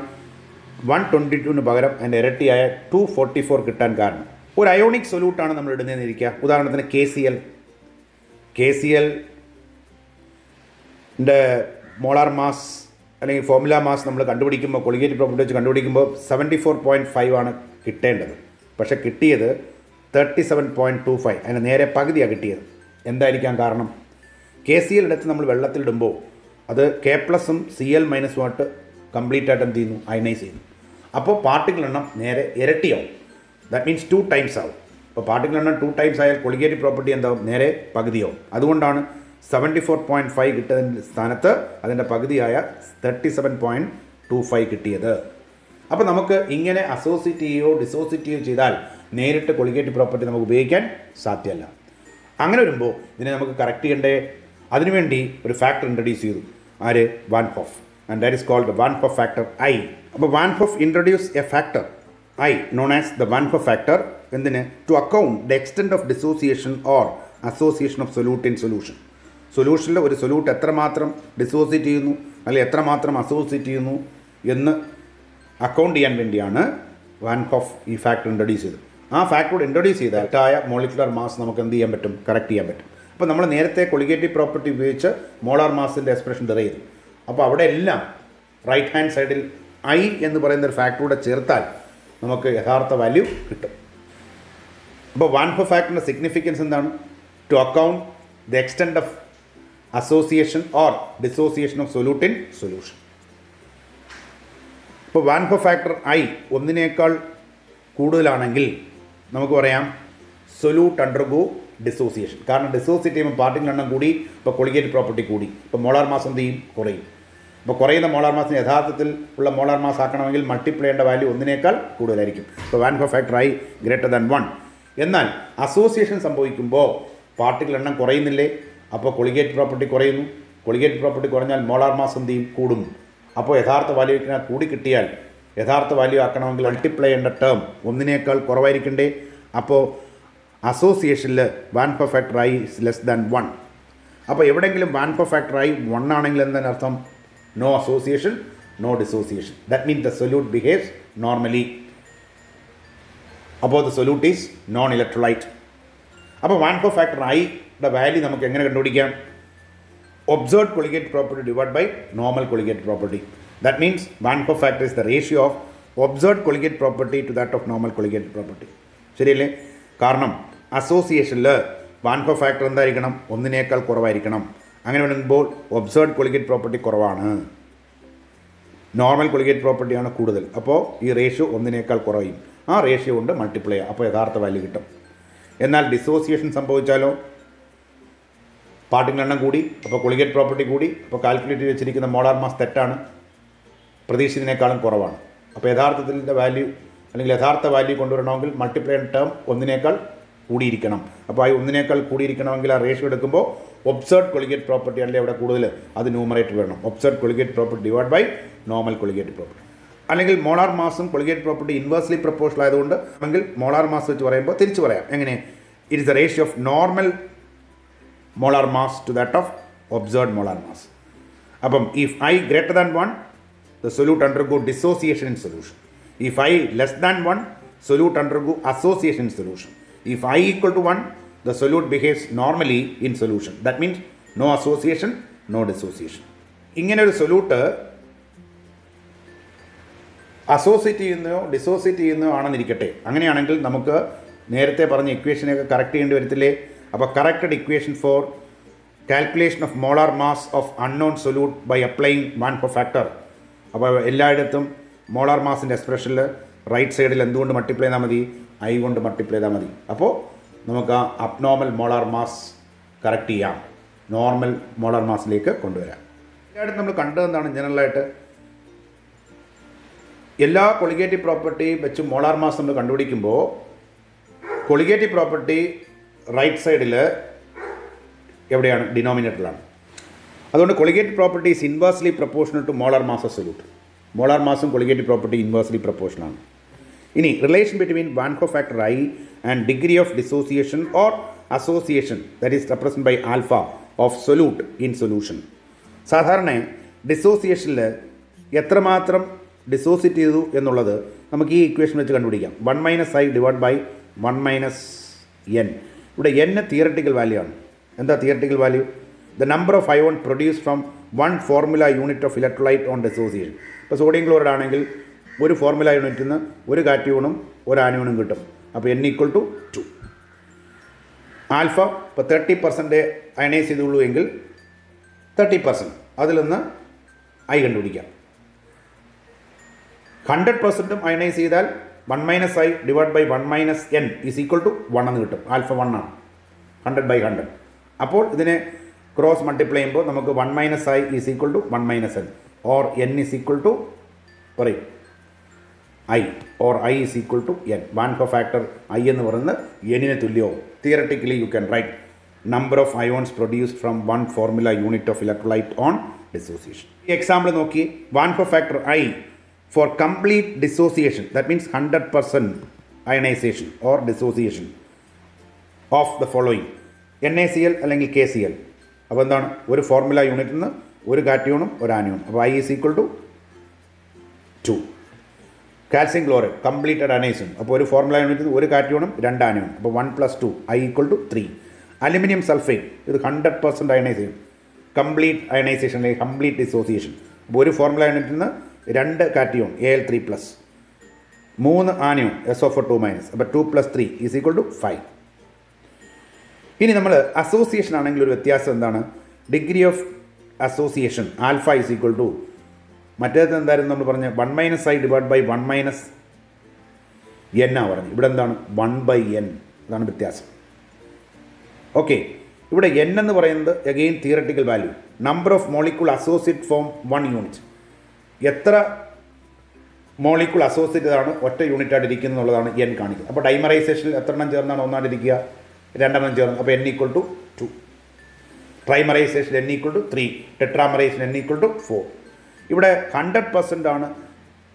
122 പകരം അതിൻ്റെ ഇരട്ടിയായ 244 കിട്ടാൻ കാരണം. ഒരു അയോണിക് സൊല്യൂട്ടാണ് നമ്മൾ ഇടുന്നതെന്നിരിക്കുക. ഉദാഹരണത്തിന് KCl. KClന്റെ മോളാർ മാസ് അല്ലെങ്കിൽ ഫോർമുല മാസ് നമ്മൾ കണ്ടുപിടിക്കുമ്പോൾ കൊളിഗേറ്റീവ് പ്രോപ്പർട്ടി വെച്ച് കണ്ടുപിടിക്കുമ്പോൾ 74.5 ആണ് കിട്ടേണ്ടത്. പക്ഷേ കിട്ടിയത് 37.25. അതിന് നേരെ പകുതിയാണ് കിട്ടിയത്. എന്തായിരിക്കാം കാരണം? KCl എടുത്ത് നമ്മൾ വെള്ളത്തിലിടുമ്പോൾ അത് K+ഉം Cl- ആയിട്ട് കംപ്ലീറ്റ് ആയിട്ട് എന്ത് ചെയ്യുന്നു? അയനൈസ് ചെയ്യുന്നു. അപ്പോൾ പാർട്ടിക്കിൾ എണ്ണം നേരെ ഇരട്ടിയാവും. ദാറ്റ് മീൻസ് 2 ടൈംസ് ആവും. അപ്പോൾ പാർട്ടിക്കിൾ എണ്ണം 2 ടൈംസ് ആയാൽ കൊളിഗേറ്റീവ് പ്രോപ്പർട്ടി എന്താവും? നേരെ പകുതിയാവും. അതുകൊണ്ടാണ് 74.5 കിട്ടിയതിൻ്റെ സ്ഥാനത്ത് അതിൻ്റെ പകുതിയായ 37.25 കിട്ടിയത്. അപ്പോൾ നമുക്ക് ഇങ്ങനെ അസോസിയേറ്റ് ചെയ്യുകയോ ഡിസോസിയേറ്റ് ചെയ്യുകയോ ചെയ്താൽ നേരിട്ട് കൊളിഗേറ്റീവ് പ്രോപ്പർട്ടി നമുക്ക് ഉപയോഗിക്കാൻ സാധ്യമല്ല. അങ്ങനെ വരുമ്പോൾ ഇതിനെ നമുക്ക് കറക്റ്റ് ചെയ്യേണ്ടേ? അതിനുവേണ്ടി ഒരു ഫാക്ടർ ഇൻട്രൊഡ്യൂസ് ചെയ്തു. ആര്? Van Hoff. And that is called the Van Hoff factor I. അപ്പോൾ van Hoff introduce a factor I known as the Van Hoff factor എന്തിന്? To account the extent of dissociation or association of solute in solution. സൊല്യൂഷനിൽ ഒരു solute എത്രമാത്രം dissociate ചെയ്യുന്നു അല്ലെങ്കിൽ എത്രമാത്രം associate ചെയ്യുന്നു എന്ന് അക്കൗണ്ട് ചെയ്യാൻ വേണ്ടിയാണ് വാൻ ഹോഫ് ഈ ഫാക്ടർ ഇൻട്രൊഡ്യൂസ് ചെയ്തത്. ആ ഫാക്ടർ ഇൻട്രൊഡ്യൂസ് ചെയ്ത തെറ്റായ മോളിക്കുലർ മാസ് നമുക്ക് എന്ത് ചെയ്യാൻ പറ്റും? കറക്റ്റ് ചെയ്യാൻ പറ്റും. അപ്പോൾ നമ്മൾ നേരത്തെ കൊളിഗേറ്റീവ് പ്രോപ്പർട്ടി ഉപയോഗിച്ച് മോളാർ മാസിൻ്റെ എക്സ്പ്രഷൻ ഡെറൈവ് ചെയ്തു. അപ്പോൾ അവിടെ എല്ലാം റൈറ്റ് ഹാൻഡ് സൈഡിൽ I എന്ന് പറയുന്ന ഒരു ഫാക്ടറൂടെ ചേർത്താൽ നമുക്ക് യഥാർത്ഥ വാല്യൂ കിട്ടും. അപ്പോൾ വാൻ ഹോഫ് ഫാക്ടറിൻ്റെ സിഗ്നിഫിക്കൻസ് എന്താണ്? To account the extent of association or dissociation of solute in solution. ഇപ്പോൾ വാൻ ഹോഫ് ഫാക്ടർ I ഒന്നിനേക്കാൾ കൂടുതലാണെങ്കിൽ നമുക്ക് പറയാം സൊല്യൂട്ട് അണ്ടർഗോ ഡിസോസിയേഷൻ. കാരണം ഡിസോസിയേറ്റ് ചെയ്യുമ്പോൾ പാർട്ടിക്കിൾ എണ്ണം കൂടി, ഇപ്പോൾ കൊളിഗേറ്റീവ് പ്രോപ്പർട്ടി കൂടി, ഇപ്പോൾ മോളാർ മാസ് എന്ത് ചെയ്യും? കുറയും. അപ്പോൾ കുറയുന്ന മോളാർ മാസിന് യഥാർത്ഥത്തിൽ ഉള്ള മോളാർ മാസ് ആക്കണമെങ്കിൽ മൾട്ടിപ്ലൈ ചെയ്യേണ്ട വാല്യൂ ഒന്നിനേക്കാൾ കൂടുതലായിരിക്കും. ഇപ്പോൾ van Hoff factor I greater than 1. എന്നാൽ അസോസിയേഷൻ സംഭവിക്കുമ്പോൾ പാർട്ടിക്കിൾ എണ്ണം കുറയുന്നില്ലേ? അപ്പോൾ കൊളിഗേറ്റീവ് പ്രോപ്പർട്ടി കുറയുന്നു. കൊളിഗേറ്റീവ് പ്രോപ്പർട്ടി കുറഞ്ഞാൽ മോളാർ മാസ് എന്ത് ചെയ്യും? കൂടും. അപ്പോൾ യഥാർത്ഥ വാല്യൂ കൂടി കിട്ടിയാൽ യഥാർത്ഥ വാല്യൂ ആക്കണമെങ്കിൽ മൾട്ടിപ്ലൈ ചെയ്യേണ്ട ടേം ഒന്നിനേക്കാൾ കുറവായിരിക്കണ്ടേ? അപ്പോൾ അസോസിയേഷനിൽ van Hoff factor I is less than 1. അപ്പോൾ എവിടെയെങ്കിലും വാൻ ഹോഫ് ഫാക്ടർ I 1 ആണെങ്കിൽ എന്താണ് അർത്ഥം? No association, no dissociation. That means the solute behaves normally. അപ്പോൾ the solute is non electrolyte. അപ്പോൾ വാൻ ഹോഫ് ഫാക്ടർ Iയുടെ വാല്യൂ നമുക്ക് എങ്ങനെ കണ്ടുപിടിക്കാം? Observed colligative property divide by normal colligative property. That means van Hoff factor is the ratio of observed colligative property to that of normal colligative property. ശരിയല്ലേ? കാരണം അസോസിയേഷനിൽ van Hoff factor എന്തായിരിക്കണം? ഒന്നിനേക്കാൾ കുറവായിരിക്കണം. അങ്ങനെ വരുമ്പോൾ ഒബ്സർവ്ഡ് കൊളിഗേറ്റ് പ്രോപ്പർട്ടി കുറവാണ്, normal കൊളിഗേറ്റ് പ്രോപ്പർട്ടിയാണ് കൂടുതൽ. അപ്പോൾ ഈ റേഷ്യോ ഒന്നിനേക്കാൾ കുറയും. ആ റേഷ്യോ കൊണ്ട് മൾട്ടിപ്ലൈ ചെയ്യുക. അപ്പോൾ യഥാർത്ഥ വാല്യൂ കിട്ടും. എന്നാൽ ഡിസോസിയേഷൻ സംഭവിച്ചാലോ? പാർട്ടിക്കിൾ എണ്ണം കൂടി, അപ്പോൾ കൊളിഗേറ്റ് പ്രോപ്പർട്ടി കൂടി, അപ്പോൾ കാൽക്കുലേറ്റ് വെച്ചിരിക്കുന്ന മോളാർ മാസ് തെറ്റാണ്, പ്രതീക്ഷിച്ചതിനേക്കാളും കുറവാണ്. അപ്പോൾ യഥാർത്ഥത്തിൻ്റെ വാല്യൂ അല്ലെങ്കിൽ യഥാർത്ഥ വാല്യൂ കൊണ്ടുവരണമെങ്കിൽ മൾട്ടിപ്ലൈ ടേം ഒന്നിനേക്കാൾ കൂടിയിരിക്കണം. അപ്പോൾ ആ ഒന്നിനേക്കാൾ കൂടിയിരിക്കണമെങ്കിൽ ആ റേഷ്യോ എടുക്കുമ്പോൾ ഒബ്സർവ്ഡ് കൊളിഗേറ്റ് പ്രോപ്പർട്ടി അല്ലേ അവിടെ കൂടുതൽ, അത് ന്യൂമറേറ്റർ വേണം. Observed colligate property divide by normal colligate property. അല്ലെങ്കിൽ മോളാർ മാസും കൊളിഗേറ്റ് പ്രോപ്പർട്ടി ഇൻവേഴ്സ്ലി പ്രൊപ്പോർഷണൽ ആയതുകൊണ്ട് അല്ലെങ്കിൽ മോളാർ മാസ് വെച്ച് പറയുമ്പോൾ തിരിച്ച് പറയാം. എങ്ങനെ? It is the ratio of normal molar mass to that of observed molar mass. അപ്പം if I greater than 1, the solute undergo dissociation in solution. If I less than 1, solute undergo association in solution. If I equal to 1, the solute behaves normally in solution. That means no association, no dissociation. ഇങ്ങനെ ഒരു solute associate ചെയ്യുന്നതോ dissociate ചെയ്യുന്നതോ ആണെന്നിരിക്കട്ടെ. അങ്ങനെയാണെങ്കിൽ നമുക്ക് നേരത്തെ പറഞ്ഞ ഇക്വേഷനൊക്കെ correct ചെയ്യേണ്ടി വരത്തില്ലേ? അപ്പോൾ corrected equation for calculation of molar mass of unknown solute by applying Van Hoff factor. അപ്പോൾ എല്ലായിടത്തും മോളാർ മാസിൻ്റെ എക്സ്പ്രഷനിൽ റൈറ്റ് സൈഡിൽ എന്തുകൊണ്ട് മൾട്ടിപ്ലൈ ചെയ്താൽ മതി? I കൊണ്ട് മൾട്ടിപ്ലൈ ചെയ്താൽ മതി. അപ്പോൾ നമുക്ക് ആ അബ്നോർമൽ മോളാർ മാസ് കറക്റ്റ് ചെയ്യാം, നോർമൽ മോളാർ മാസിലേക്ക് കൊണ്ടുവരാം. എല്ലായിടത്തും നമ്മൾ കണ്ടതെന്താണ്? ജനറലായിട്ട് എല്ലാ കൊളിഗേറ്റീവ് പ്രോപ്പർട്ടി വെച്ച് മോളാർ മാസ് നമ്മൾ കണ്ടുപിടിക്കുമ്പോൾ കൊളിഗേറ്റീവ് പ്രോപ്പർട്ടി റൈറ്റ് സൈഡിൽ എവിടെയാണ്? ഡിനോമിനേറ്ററിലാണ്. അതുകൊണ്ട് colligative property is inversely proportional to molar mass of solute. Molar മാസും കൊളിഗേറ്റീവ് പ്രോപ്പർട്ടി ഇൻവേഴ്സ്ലി പ്രൊപ്പോർഷനാണ്. ഇനി relation between van Hoff factor I and degree of dissociation or association that is represent by alpha of solute in solution. സാധാരണ ഡിസോസിയേഷനിൽ എത്രമാത്രം dissociate ചെയ്തു എന്നുള്ളത് നമുക്ക് ഈ equation വെച്ച് കണ്ടുപിടിക്കാം. 1 - I ഡിവൈഡ് ബൈ 1 - n. ഇവിടെ n തിയററ്റിക്കൽ വാല്യൂ ആണ്. എന്താ theoretical value? The number of ion produce from 1 formula unit of electrolyte on dissociation. ഇപ്പോൾ സോഡിയം ക്ലോറൈഡ് ആണെങ്കിൽ ഒരു ഫോർമുല യൂണിറ്റിൽ നിന്ന് ഒരു കാറ്റിയോണും ഒരു ആനിയോണും കിട്ടും. അപ്പോൾ n = 2. ആൽഫ ഇപ്പോൾ 30% അയണൈസ് ചെയ്തുള്ളൂ എങ്കിൽ 30% അതിൽ നിന്ന് I കണ്ടുപിടിക്കാം. 100% അയണൈസ് ചെയ്താൽ 1 - I divide by 1 - n is equal to 1 എന്ന് കിട്ടും. ആൽഫ 1 ആണ്, 100/100. അപ്പോൾ ഇതിനെ ക്രോസ് മൾട്ടിപ്ലൈ ചെയ്യുമ്പോൾ നമുക്ക് 1 - I is equal to 1 - n or n is equal to പറയും I or I is equal to n. Van Hoff factor I എന്ന് പറയുന്നത് n-ന് തുല്യവും. Theoretically you can write number of ions produced from one formula unit of electrolyte on dissociation. ഈ example നോക്കി, Van Hoff factor I for complete dissociation, that means 100% ionization or dissociation of the following NaCl അല്ലെങ്കിൽ KCl. അപ്പോൾ എന്താണ്, ഒരു formula യൂണിറ്റിൽ നിന്ന് ഒരു കാറ്റിയോണും ഒരു ആനിയോണും. അപ്പോൾ I is equal to 2. Calcium chloride completed ionisation. അപ്പോൾ ഒരു ഫോർമുല യൂണിറ്റിൽ ഒരു കാറ്റിയോണും 2 ആനിയോണും. അപ്പോൾ 1 + 2 I = 3. അലുമിനിയം സൾഫേറ്റ് ഇത് 100% അയണൈസേഷൻ, കംപ്ലീറ്റ് അയണൈസേഷൻ അല്ലെങ്കിൽ കംപ്ലീറ്റ് ഡിസോസിയേഷൻ. അപ്പോൾ ഒരു ഫോർമുല യൂണിറ്റിൽ നിന്ന് 2 കാറ്റിയോൺ Al3+, 3 ആനിയോൺ SO4 2-. അപ്പോൾ 2 + 3 = 5. ഇനി നമ്മൾ അസോസിയേഷൻ ആണെങ്കിൽ ഒരു വ്യത്യാസം എന്താണ്? Degree of association alpha is equal to മറ്റേത് എന്തായിരുന്നു നമ്മൾ പറഞ്ഞ 1 - I ഡിവൈഡ് ബൈ 1 - n പറഞ്ഞു. ഇവിടെ എന്താണ് 1/n, അതാണ് വ്യത്യാസം. ഓക്കെ, ഇവിടെ n എന്ന് പറയുന്നത് again theoretical value, number of molecule associate form 1 unit. എത്ര മോളിക്യൂൾ അസോസിയേറ്റഡ് ആണ് ഒറ്റ യൂണിറ്റ് ആയിട്ട് ഇരിക്കുന്നത് എന്നുള്ളതാണ് n കാണിക്കുന്നത്. അപ്പോൾ ഡൈമറൈസേഷനിൽ എത്ര എണ്ണം ചേർന്നാണ് ഒന്നായിട്ടിരിക്കുക? 2 എണ്ണം ചേർന്ന്. അപ്പോൾ n = 2. ട്രൈമറൈസേഷൻ n = 3. ടെട്രാമറൈസേഷൻ n = 4. ഇവിടെ 100% ആണ്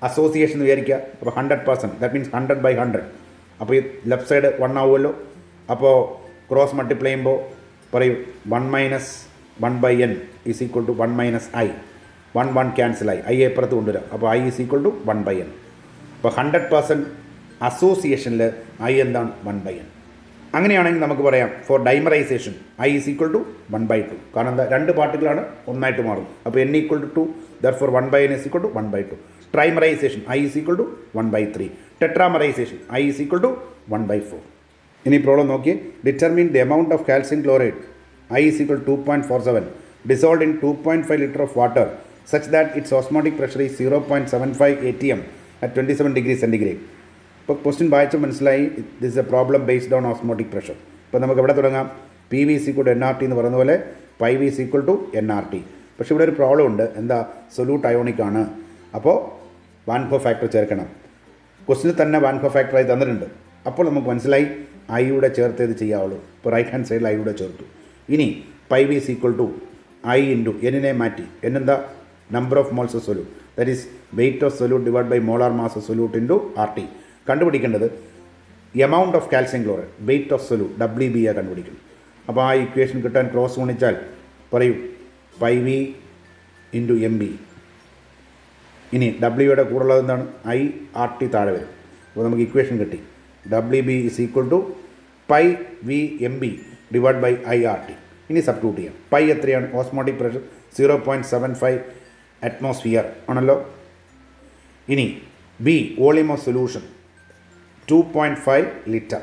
അസോസിയേഷൻ എന്ന് വിചാരിക്കുക. അപ്പോൾ 100%, ദാറ്റ് മീൻസ് 100/100. അപ്പോൾ ഈ ലെഫ്റ്റ് സൈഡ് 1 ആവുമല്ലോ. അപ്പോൾ ക്രോസ് മൾട്ടിപ്ലൈ ചെയ്യുമ്പോൾ പറയും 1 - 1/n is equal to 1 - I. 1 ക്യാൻസലായി, I അപ്പുറത്ത് കൊണ്ടുവരാം. അപ്പോൾ I is equal to 1/n. അപ്പോൾ 100% അസോസിയേഷനിൽ I എന്താണ് 1/n. അങ്ങനെയാണെങ്കിൽ നമുക്ക് പറയാം for dimerisation I is equal to 1/2. കാരണം എന്താ, 2 പാർട്ടികളാണ് ഒന്നായിട്ട് മാറും. അപ്പോൾ n = 2, therefore 1/n is equal to 1/2. Trimerization I is equal to 1/3. Tetramerization I is equal to 1/4. ഇനി പ്രോബ്ലം നോക്കി, determine the amount of calcium chloride I is equal to 2.47 dissolved in 2.5 liter of water such that its osmotic pressure is 0.75 atm at 27 degrees centigrade. ഇപ്പോൾ question വായിച്ച് മനസ്സിലായി, this is A problem based on osmotic pressure. ഇപ്പോൾ നമുക്ക് എവിടെ തുടങ്ങാം? PV = nRT എന്ന് പറയുന്ന പോലെ ∅V = nRT. പക്ഷേ ഇവിടെ ഒരു പ്രോബ്ലം ഉണ്ട്. എന്താ? സൊല്യൂട്ട് അയോണിക് ആണ്. അപ്പോൾ വാൻ ഹോഫ് ഫാക്ടർ ചേർക്കണം. ക്വസ്റ്റിന് തന്നെ വാൻ ഹോഫ് ഫാക്ടറായി തന്നിട്ടുണ്ട്. അപ്പോൾ നമുക്ക് മനസ്സിലായി ഐയുടെ ചേർത്ത് ഇത് ചെയ്യാവുള്ളൂ. ഇപ്പോൾ റൈറ്റ് ഹാൻഡ് സൈഡിൽ ഐയുടെ ചേർത്തു. ഇനി ∅V = I × n മാറ്റി. n എന്താ? Number of moles of solute, that is weight of solute divide by molar mass of solute × RT. കണ്ടുപിടിക്കേണ്ടത് amount of calcium chloride, weight of solute WB കണ്ടുപിടിക്കണം. അപ്പോൾ ആ ഇക്വേഷൻ കിട്ടാൻ ക്രോസ് ഗുണിച്ചാൽ പറയൂ ∅V × MB. ഇനി ഡബ്ല്യുയുടെ കൂടുള്ളത് എന്താണ്? IRT താഴെ വരും. അപ്പോൾ നമുക്ക് ഇക്വേഷൻ കിട്ടി. WB = ∅V MB divide by IRT. ഇനി സബ്സ്റ്റിറ്റ്യൂട്ട് ചെയ്യാം. പൈ എത്രയാണ്? ഓസ്മോട്ടിക് പ്രഷർ 0.75 അറ്റ്മോസ്ഫിയർ ആണല്ലോ. ഇനി B volume of solution 2.5 litre.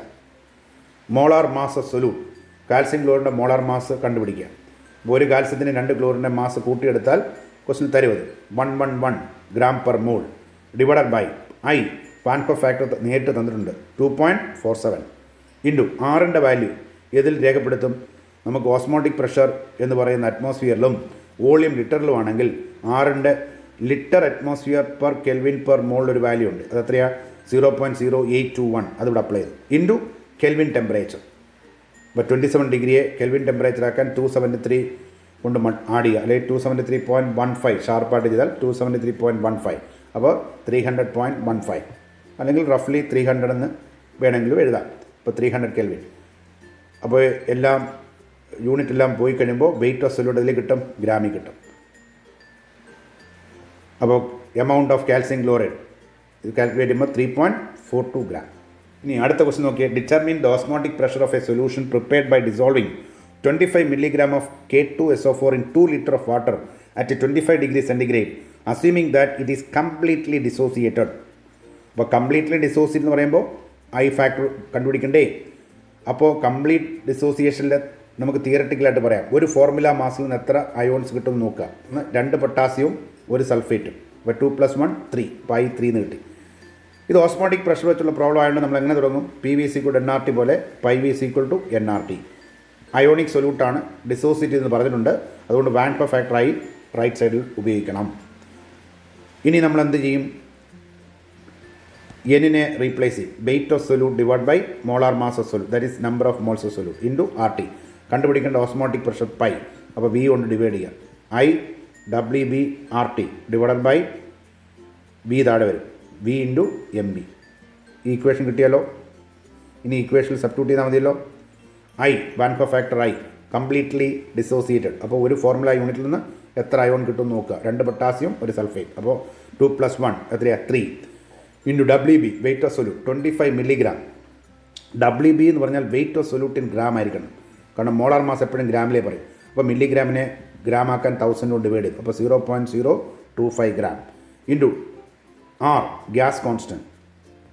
Molar mass of solute, calcium ക്ലോറിൻ്റെ മോളാർ മാസ് കണ്ടുപിടിക്കുക. ഒരു കാൽസ്യത്തിന് 2 ക്ലോറിൻ്റെ മാസ് കൂട്ടിയെടുത്താൽ ക്വസ്റ്റിന് തരുவது 111 gram/mol divided by I. Van Hoff factor നേരിട്ട് തന്നിട്ടുണ്ട് 2.47 ഇൻറ്റു ആറിൻ്റെ വാല്യൂ ഇതിൽ രേഖപ്പെടുത്തും. നമുക്ക് ഓസ്മോട്ടിക് പ്രഷർ എന്ന് പറയുന്ന അറ്റ്മോസ്ഫിയറിലും വോളിയം ലിറ്ററിലുമാണെങ്കിൽ ആറിൻ്റെ ലിറ്റർ അറ്റ്മോസ്ഫിയർ പെർ കെൽവിൻ/മോൾ ഒരു വാല്യൂ ഉണ്ട്. അത് എത്രയാണ്? 0.0821. അതിവിടെ അപ്ലൈ ചെയ്തു ഇൻറ്റു കെൽവിൻ ടെമ്പറേച്ചർ. ഇപ്പോൾ 27 ഡിഗ്രിയെ കെൽവിൻ ടെമ്പറേച്ചർ ആക്കാൻ 273 കൊണ്ട് ആഡ് ചെയ്യുക, അല്ലെങ്കിൽ 273.15 ഷാർപ്പായിട്ട് ചെയ്താൽ 273.15. അപ്പോൾ 300.15 അല്ലെങ്കിൽ റഫ്ലി 300 എന്ന് വേണമെങ്കിലും എഴുതാം. ഇപ്പോൾ 300 കെൽവിൻ. അപ്പോൾ എല്ലാം യൂണിറ്റ് എല്ലാം പോയി കഴിയുമ്പോൾ വെയിറ്റ് ഓഫ് സൊല്യൂട്ട് അതിൽ കിട്ടും, ഗ്രാമിൽ കിട്ടും. അപ്പോൾ എമൗണ്ട് ഓഫ് കാൽസ്യം ക്ലോറൈഡ് ഇത് കാൽക്കുലേറ്റ് ചെയ്യുമ്പോൾ 3.42 gram. ഇനി അടുത്ത ക്വസ്റ്റ്യൻ നോക്കിയാൽ determine the osmotic pressure of a solution prepared by dissolving 25 milligram of K2SO4 in 2 liter of water at 25 degrees centigrade, assuming that it is completely dissociated. അപ്പോൾ completely dissociate എന്ന് പറയുമ്പോൾ I factor കണ്ടുപിടിക്കണ്ടേ? അപ്പോൾ complete ഡിസോസിയേഷനിൽ നമുക്ക് തിയററ്റിക്കലായിട്ട് പറയാം, ഒരു formula മാസിൽ നിന്ന് എത്ര ions കിട്ടുമെന്ന് നോക്കുക. 2 പൊട്ടാസ്യവും 1 സൾഫേറ്റും. അപ്പോൾ 2 + 1 3, പൈ 3 എന്ന് കിട്ടി. ഇത് ഓസ്മോട്ടിക് പ്രഷർ വെച്ചുള്ള പ്രോബ്ലം ആയതുകൊണ്ട് നമ്മൾ എങ്ങനെ തുടങ്ങും? PV = NRT പോലെ πV = NRT. അയോണിക് സൊല്യൂട്ടാണ്, ഡിസോസിയേറ്റ് എന്ന് പറഞ്ഞിട്ടുണ്ട്. അതുകൊണ്ട് വാൻ പെർ ഫാക്ടറായി റൈറ്റ് സൈഡിൽ ഉപയോഗിക്കണം. ഇനി നമ്മൾ എന്ത് ചെയ്യും? എന്നിനെ റീപ്ലേസ് ചെയ്യും. Weight of solute divide by molar mass of solute, that is number of moles of solute into RT. കണ്ടുപിടിക്കേണ്ട ഓസ്മോട്ടിക് പ്രഷർ പൈ. അപ്പോൾ V കൊണ്ട് ഡിവൈഡ് ചെയ്യുക. IWB RT divided by V താഴെ വരും, V × MB. ഈ equation കിട്ടിയാലോ? ഇനി ഇക്വേഷനിൽ സബ്സ്റ്റിറ്റ്യൂട്ട് ചെയ്താൽ മതിയല്ലോ. Van per factor I completely dissociated. അപ്പോൾ ഒരു ഫോർമുല യൂണിറ്റിൽ നിന്ന് എത്ര അയോൺ കിട്ടുമെന്ന് നോക്കുക. 2 പൊട്ടാസ്യം 1 സൾഫേറ്റ്. അപ്പോൾ 2 + 1 എത്രയാണ്? 3 into WB weight of solute 25 milligram. WB എന്ന് പറഞ്ഞാൽ wait of solute in gram ആയിരിക്കണം, കാരണം മോളാർ മാസ് എപ്പോഴും ഗ്രാമിലേ പറയും. അപ്പോൾ മില്ലിഗ്രാമിനെ ഗ്രാം ആക്കാൻ 1000 കൊണ്ട് ഡിവൈഡ് ചെയ്തു. അപ്പോൾ 0.025 gram into R gas constant,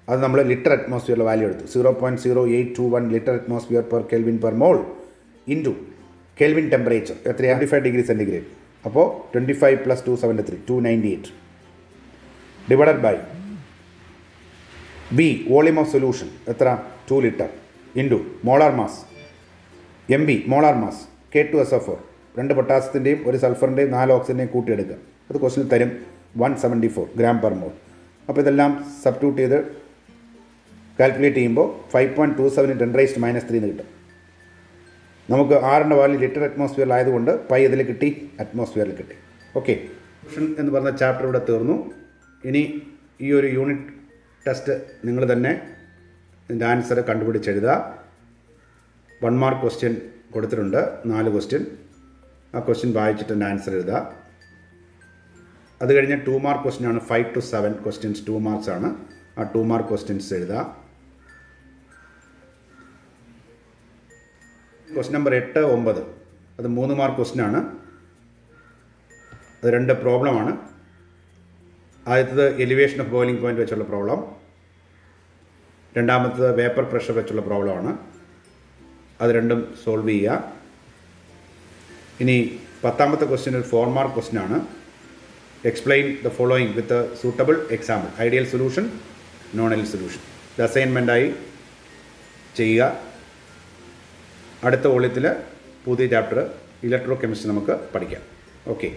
അത് നമ്മൾ ലിറ്റർ അറ്റ്മോസ്ഫിയറിലെ വാല്യൂ എടുത്തു. 0.0821 litre atmosphere per kelvin per മോൾ ഇൻറ്റു കെൽവിൻ ടെമ്പറേച്ചർ എത്രയാണ്? 25 ഡിഗ്രി സെൻറ്റിഗ്രേഡ്. അപ്പോൾ 25 + 2 73 298 divided by B volume of solution എത്ര? 2 litre into molar mass MB molar mass K2SO4 2 പൊട്ടാസ്യത്തിൻ്റെയും 1 സൾഫറിൻ്റെയും 4 ഓക്സിജൻ്റെയും കൂട്ടിയെടുക്കുക. അത് ക്വസ്റ്റിൽ തരും 174 ഗ്രാം പെർ മോൾ. അപ്പോൾ ഇതെല്ലാം സബ്സ്റ്റിറ്റ്യൂട്ട് ചെയ്ത് കാൽക്കുലേറ്റ് ചെയ്യുമ്പോൾ 5.27 × 10⁻³ എന്ന് കിട്ടും. നമുക്ക് ആറിൻ്റെ വാല്യൂ ലിറ്റർ അറ്റ്മോസ്ഫിയറിലായതുകൊണ്ട് പൈ ഇതിൽ കിട്ടി, അറ്റ്മോസ്ഫിയറിൽ കിട്ടി. ഓക്കെ, ഫ്യൂഷൻ എന്ന് പറഞ്ഞ ചാപ്റ്റർ ഇവിടെ തീർന്നു. ഇനി ഈ ഒരു യൂണിറ്റ് ടെസ്റ്റ് നിങ്ങൾ തന്നെ ഇതിൻ്റെ ആൻസർ കണ്ടുപിടിച്ചെഴുതുക. 1 മാർക്ക് ക്വസ്റ്റ്യൻ കൊടുത്തിട്ടുണ്ട്, 4 ക്വസ്റ്റ്യൻ. ആ ക്വസ്റ്റ്യൻ വായിച്ചിട്ട് എൻ്റെ ആൻസർ എഴുതുക. അത് കഴിഞ്ഞ് 2 മാർക്ക് ക്വസ്റ്റ്യനാണ്. 5 to 7 ക്വസ്റ്റ്യൻസ് 2 മാർക്സ് ആണ്. ആ 2 മാർക്ക് ക്വസ്റ്റ്യൻസ് എഴുതുക. ക്വസ്റ്റ്യൻ നമ്പർ 8, 9 അത് 3 മാർക്ക് ക്വസ്റ്റ്യനാണ്. അത് 2 പ്രോബ്ലമാണ്. ആദ്യത്തത് എലിവേഷൻ ഓഫ് ബോയിലിംഗ് പോയിൻ്റ് വെച്ചുള്ള പ്രോബ്ലം, രണ്ടാമത്തത് വേപ്പർ പ്രഷർ വെച്ചുള്ള പ്രോബ്ലമാണ്. അത് രണ്ടും സോൾവ് ചെയ്യുക. ഇനി 10ാമത്തെ ക്വസ്റ്റ്യൻ ഒരു 4 മാർക്ക് ക്വസ്റ്റ്യനാണ്. Explain the following with suitable example, ideal solution, non ideal solution. ഇത് അസൈൻമെൻറ്റായി ചെയ്യുക. അടുത്ത വോള്യത്തിൽ പുതിയ ചാപ്റ്റർ ഇലക്ട്രോ കെമിസ്ട്രി നമുക്ക് പഠിക്കാം. ഓക്കെ.